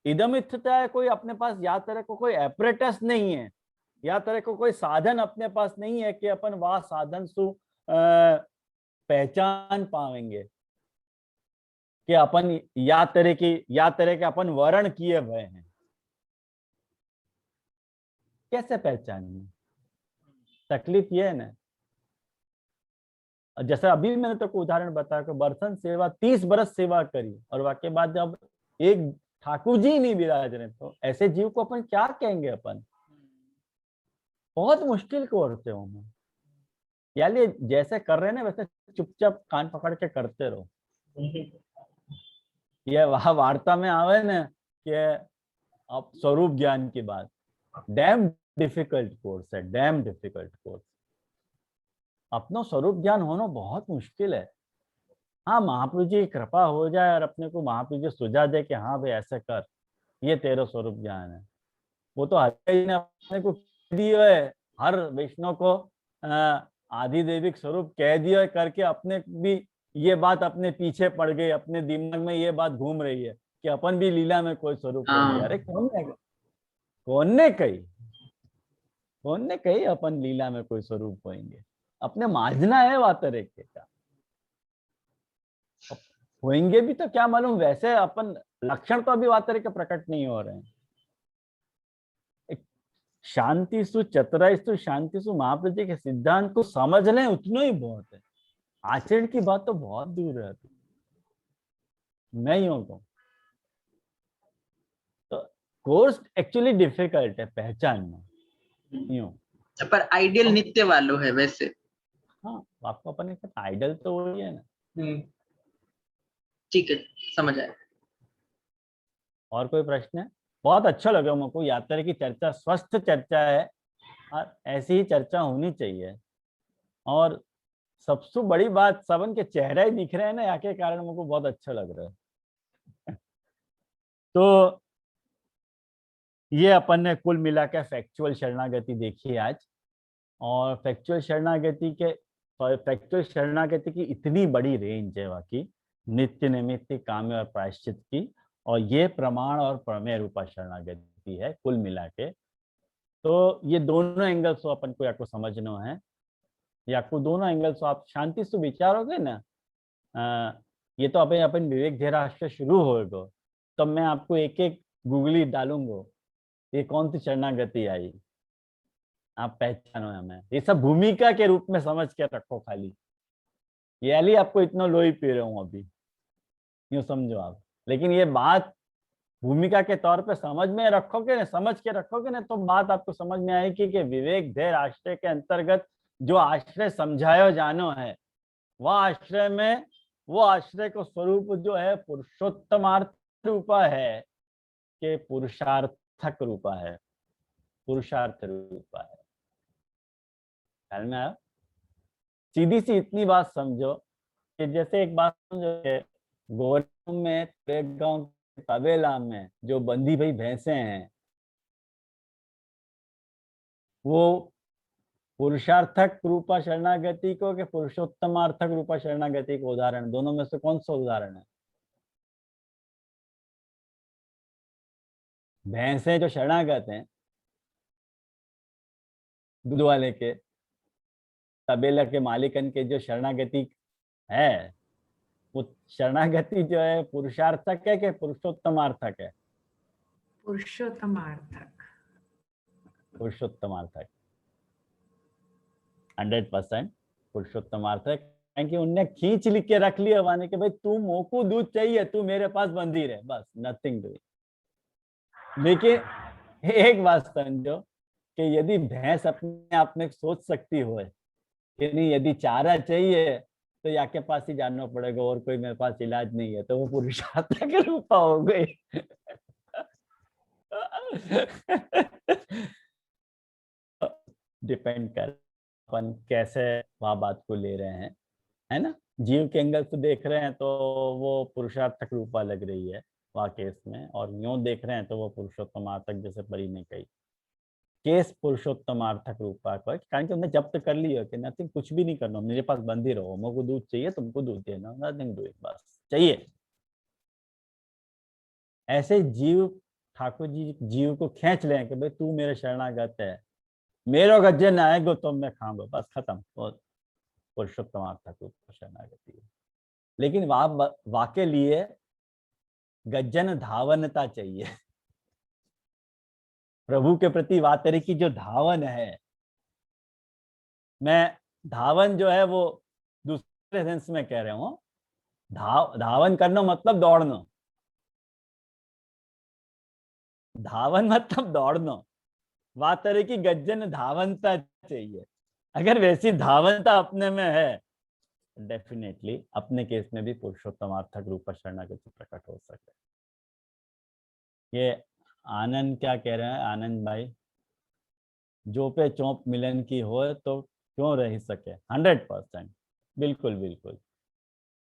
इदम इच्छता है, कोई अपने पास या तरह को कोई एपरेटस नहीं है, या तरह को कोई साधन अपने पास नहीं है कि अपन वह साधन सु पहचान पाएंगे कि अपन या तरह के अपन वर्ण किए हुए हैं, कैसे पहचानेंगे। तकलीफ ये है ना, जैसे अभी मैंने तो उदाहरण बताया कि बर्तन सेवा 30 बरस सेवा करी और वाके बाद जब एक ठाकुर जी नहीं विराज रहे, तो ऐसे जीव को अपन क्या कहेंगे। अपन बहुत मुश्किल को करते हो मैं, यार ये जैसे कर रहे हैं ना वैसे चुपचाप कान पकड़ के करते रहो। ये वहां वार्ता में आवे ना कि अब स्वरूप ज्ञान की बात, डैम डिफिकल्ट कोर्स है, डैम डिफिकल्ट कोर्स। अपना स्वरूप ज्ञान होना बहुत मुश्किल है। हाँ, महाप्रभु जी की कृपा हो जाए और अपने को महाप्रभु जी सुझा दे कि हाँ भाई ऐसे कर, ये तेरा स्वरूप ज्ञान है। वो तो हर ने अपने को कह दिया है, हर वैष्णव को आदि दैविक स्वरूप कह दिया करके अपने भी ये बात अपने पीछे पड़ गई, अपने दिमाग में ये बात घूम रही है कि अपन भी लीला में कोई स्वरूप होंगे। अरे कौन ने कही अपन लीला में कोई स्वरूप होंगे। अपने माजना है वातरे के का होंगे भी तो क्या मालूम, वैसे अपन लक्षण तो अभी वातरे के प्रकट नहीं हो रहे हैं। शांतिसु चतुराईसु शांतिसु महाप्रभु जी के सिद्धांत को समझ लें उतना ही बहुत है, आचरण की बात तो बहुत दूर रहती। मैं यूं कहूं तो कोर्स एक्चुअली डिफिकल्ट है पहचानना यूं,
पर आइडियल नित्य वालों है वैसे।
हाँ, आपको अपन आइडल तो वही है ना।
ठीक है, समझ आया।
और कोई प्रश्न है? बहुत अच्छा लगा मुझको, यात्रा की चर्चा स्वस्थ चर्चा है और ऐसी ही चर्चा होनी चाहिए। और सबसे बड़ी बात सबन के चेहरे ही दिख रहे हैं ना, या के कारण मुझको बहुत अच्छा लग रहा है। तो ये अपन ने कुल मिला के फैक्चुअल शरणागति देखी आज, और फैक्चुअल शरणागति की इतनी बड़ी रेंज है वाकई, नित्य नैमित्तिक काम्य और प्रायश्चित की, और ये प्रमाण और प्रमेय रूपा शरणागति है कुल मिला के। तो ये दोनों एंगल्स को अपन को या को समझना है, या को दोनों एंगल्स आप शांति से विचारोगे ना। ये तो अपन विवेक धैर्य शुरू होगा, तब मैं आपको एक एक गूगली डालूंगा ये कौन सी शरणागति आई, आप पहचानो हमें। ये सब भूमिका के रूप में समझ के रखो खाली, ये अली आपको इतना लोही पी रहा हूं अभी, यूं समझो आप। लेकिन ये बात भूमिका के तौर पे समझ में रखोगे ना, समझ के रखोगे ना, तो बात आपको समझ में आएगी कि विवेक धैर्य आश्रय के अंतर्गत जो आश्रय समझायो जानो है, वह आश्रय में वो आश्रय को स्वरूप जो है पुरुषोत्तमार्थ रूपा है कि पुरुषार्थक रूपा है, पुरुषार्थ रूपा है। ख्याल में आया? सीधी सी इतनी बात समझो कि जैसे एक बात समझो, गोरम में गांव तबेला में जो बंदी भाई भैंसे हैं, वो पुरुषार्थक रूपा शरणागति को कि पुरुषोत्तमार्थक रूपा शरणागति को उदाहरण, दोनों में से कौन सा उदाहरण है? भैंसे जो शरणागत हैं दूध वाले के, तबेला के मालिकन के जो शरणागति है, शरणागति जो है पुरुषार्थक है कि पुरुषोत्तमार्थक है?
पुरुषोत्तमार्थक।
पुरुषोत्तमार्थक 100% पुरुषोत्तमार्थक। क्योंकि उनने खींच लिख के रख लिया वाने के भाई तू मोको दूध चाहिए, तू मेरे पास बंदी रहे, बस नथिंग डू। लेकिन एक बात समझो कि यदि भैंस अपने आप में सोच सकती हो कि नहीं यदि चारा चाहिए तो या के पास ही जानना पड़ेगा और कोई मेरे पास इलाज नहीं है, तो वो पुरुषार्थक रूपा हो गई। डिपेंड कर अपन कैसे वह बात को ले रहे हैं, है ना। जीव के एंगल से देख रहे हैं तो वो पुरुषार्थक रूपा लग रही है वह केस में, और यूं देख रहे हैं तो वो पुरुषोत्तमार्थक, जैसे परी ने कही केस पुरुषोत्तमार्थक रूपा को, कारण कि उन्हें जब्त कर लिया कि नथिंग, कुछ भी नहीं करना, मेरे पास बंदी रहो, मुझको दूध चाहिए तुमको दूध देना, नथिंग डूइंग, बस चाहिए। ऐसे जीव ठाकुर जी जीव को खींच लें कि भाई तू मेरे शरणागत है, मेरो गज्जन आएगो तो मैं खाऊंगा, बस खत्म, पुरुषोत्तमार्थक रूप शरणागति है। लेकिन वाके लिए गज्जन धावनता चाहिए। प्रभु के प्रति वातरे की जो धावन है, मैं धावन जो है वो दूसरे सेंस में कह रहा हूं, धावन करना मतलब दौड़ना, धावन मतलब दौड़ना, वातरे की गज्जन धावनता चाहिए। अगर वैसी धावनता अपने में है, डेफिनेटली अपने केस में भी पुरुषोत्तमार्थक रूप शरणागति प्रकट हो सके। ये आनंद क्या कह रहे हैं, आनंद भाई, जो पे चौंप मिलन की हो तो क्यों रह सके, 100%, बिल्कुल बिल्कुल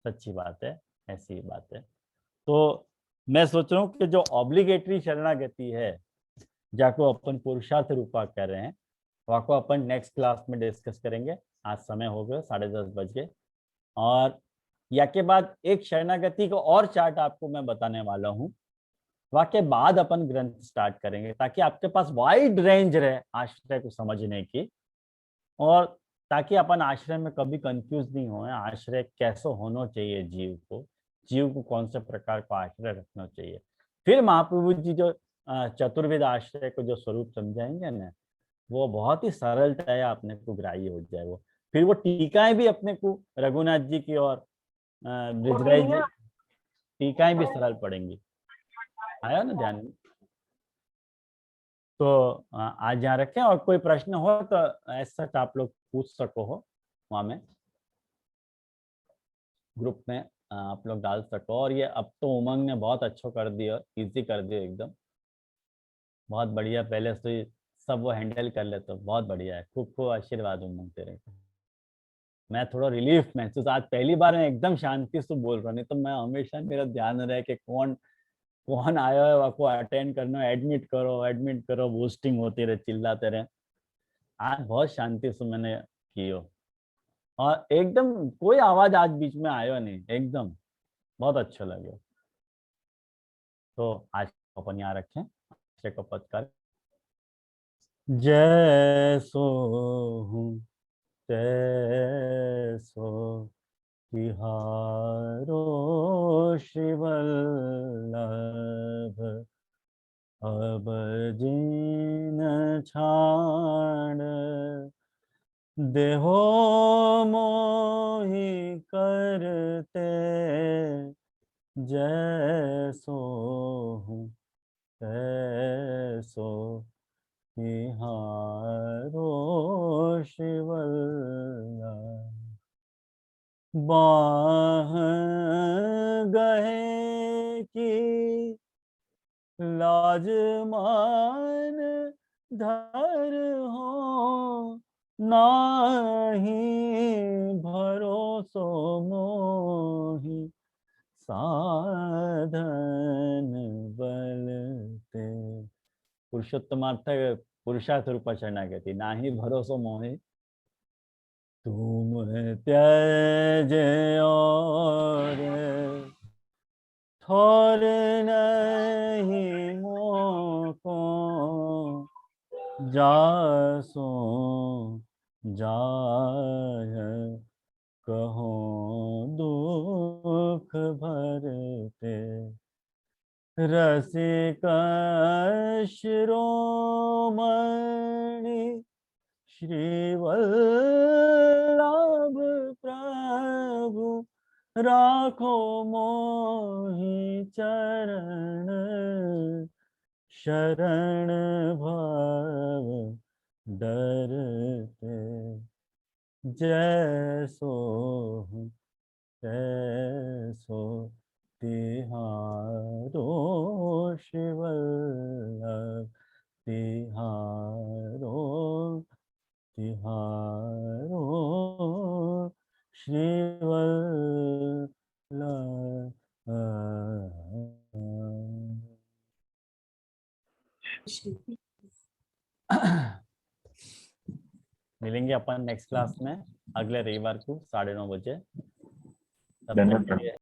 सच्ची बात है, ऐसी बात है। तो मैं सोच रहा हूँ कि जो ऑब्लिगेटरी शरणागति है, जाको अपन पुरुषार्थ रूपा कर रहे हैं, वहाँ को अपन नेक्स्ट क्लास में डिस्कस करेंगे। आज समय हो गया 10:30 बज गए, और या के बाद एक शरणागति को और चार्ट आपको मैं बताने वाला हूँ, वहाँ के बाद अपन ग्रंथ स्टार्ट करेंगे, ताकि आपके पास वाइड रेंज रहे आश्रय को समझने की, और ताकि अपन आश्रय में कभी कंफ्यूज नहीं हो, आश्रय कैसे होना चाहिए, जीव को कौन से प्रकार का आश्रय रखना चाहिए। फिर महाप्रभु जी जो चतुर्विध आश्रय को जो स्वरूप समझाएंगे ना, वो बहुत ही सरलतया अपने को ग्राह्य हो जाए। वो फिर वो टीकाएं भी अपने को रघुनाथ जी की और ब्रिजराज जी टीकाएं भी सरल पड़ेंगी, आया ना ध्यान में। तो आज यहाँ रखें, और कोई प्रश्न हो तो ऐसा आप लोग पूछ सको हो, वहाँ में ग्रुप में आप लोग डाल सको। और ये अब तो उमंग ने बहुत अच्छा कर दिया, इजी कर दिया एकदम, बहुत बढ़िया। पहले से सब वो हैंडल कर लेते, बहुत बढ़िया है, खूब खूब आशीर्वाद उमंग तेरे को। मैं थोड़ा रिलीफ महसूस, आज पहली बार मैं एकदम शांति से बोल रहा, नहीं तो मैं हमेशा मेरा ध्यान रहे कि कौन कौन आया है, आपको अटेंड करना, एडमिट करो, बूस्टिंग होती रहे, चिल्लाते रहे। आज बहुत शांति से मैंने कियो, और एकदम कोई आवाज आज बीच में आयो नहीं, एकदम बहुत अच्छा लगे। तो आज अपन यहाँ रखें को पद कर, जैसो हूँ तैसो तिहारो शिवल्लभ, अब जिन छाड़ देहो मोहि करते, जैसो हूँ तैसो तिहारो शिवल्लभ। बाह गहे की लाज मान धर हो, नाही भरोसो मोहि साधन बलते। पुरुषोत्तमार्थ पुरुषार्थ रूप शरणागति, नाही भरोसो मोहि तुम त्यज और थोर नहीं मोको, जासो जाय कहो दुख रसिक शिरोमणि श्रीवल्लभ प्रभु राखो मोहि चरण शरण भव डरते जैसो तैसो तिहारो शिवल्लभ तिहारो तिहारो मिलेंगे अपन नेक्स्ट क्लास में अगले रविवार को 9:30 बजे। तब तक के लिए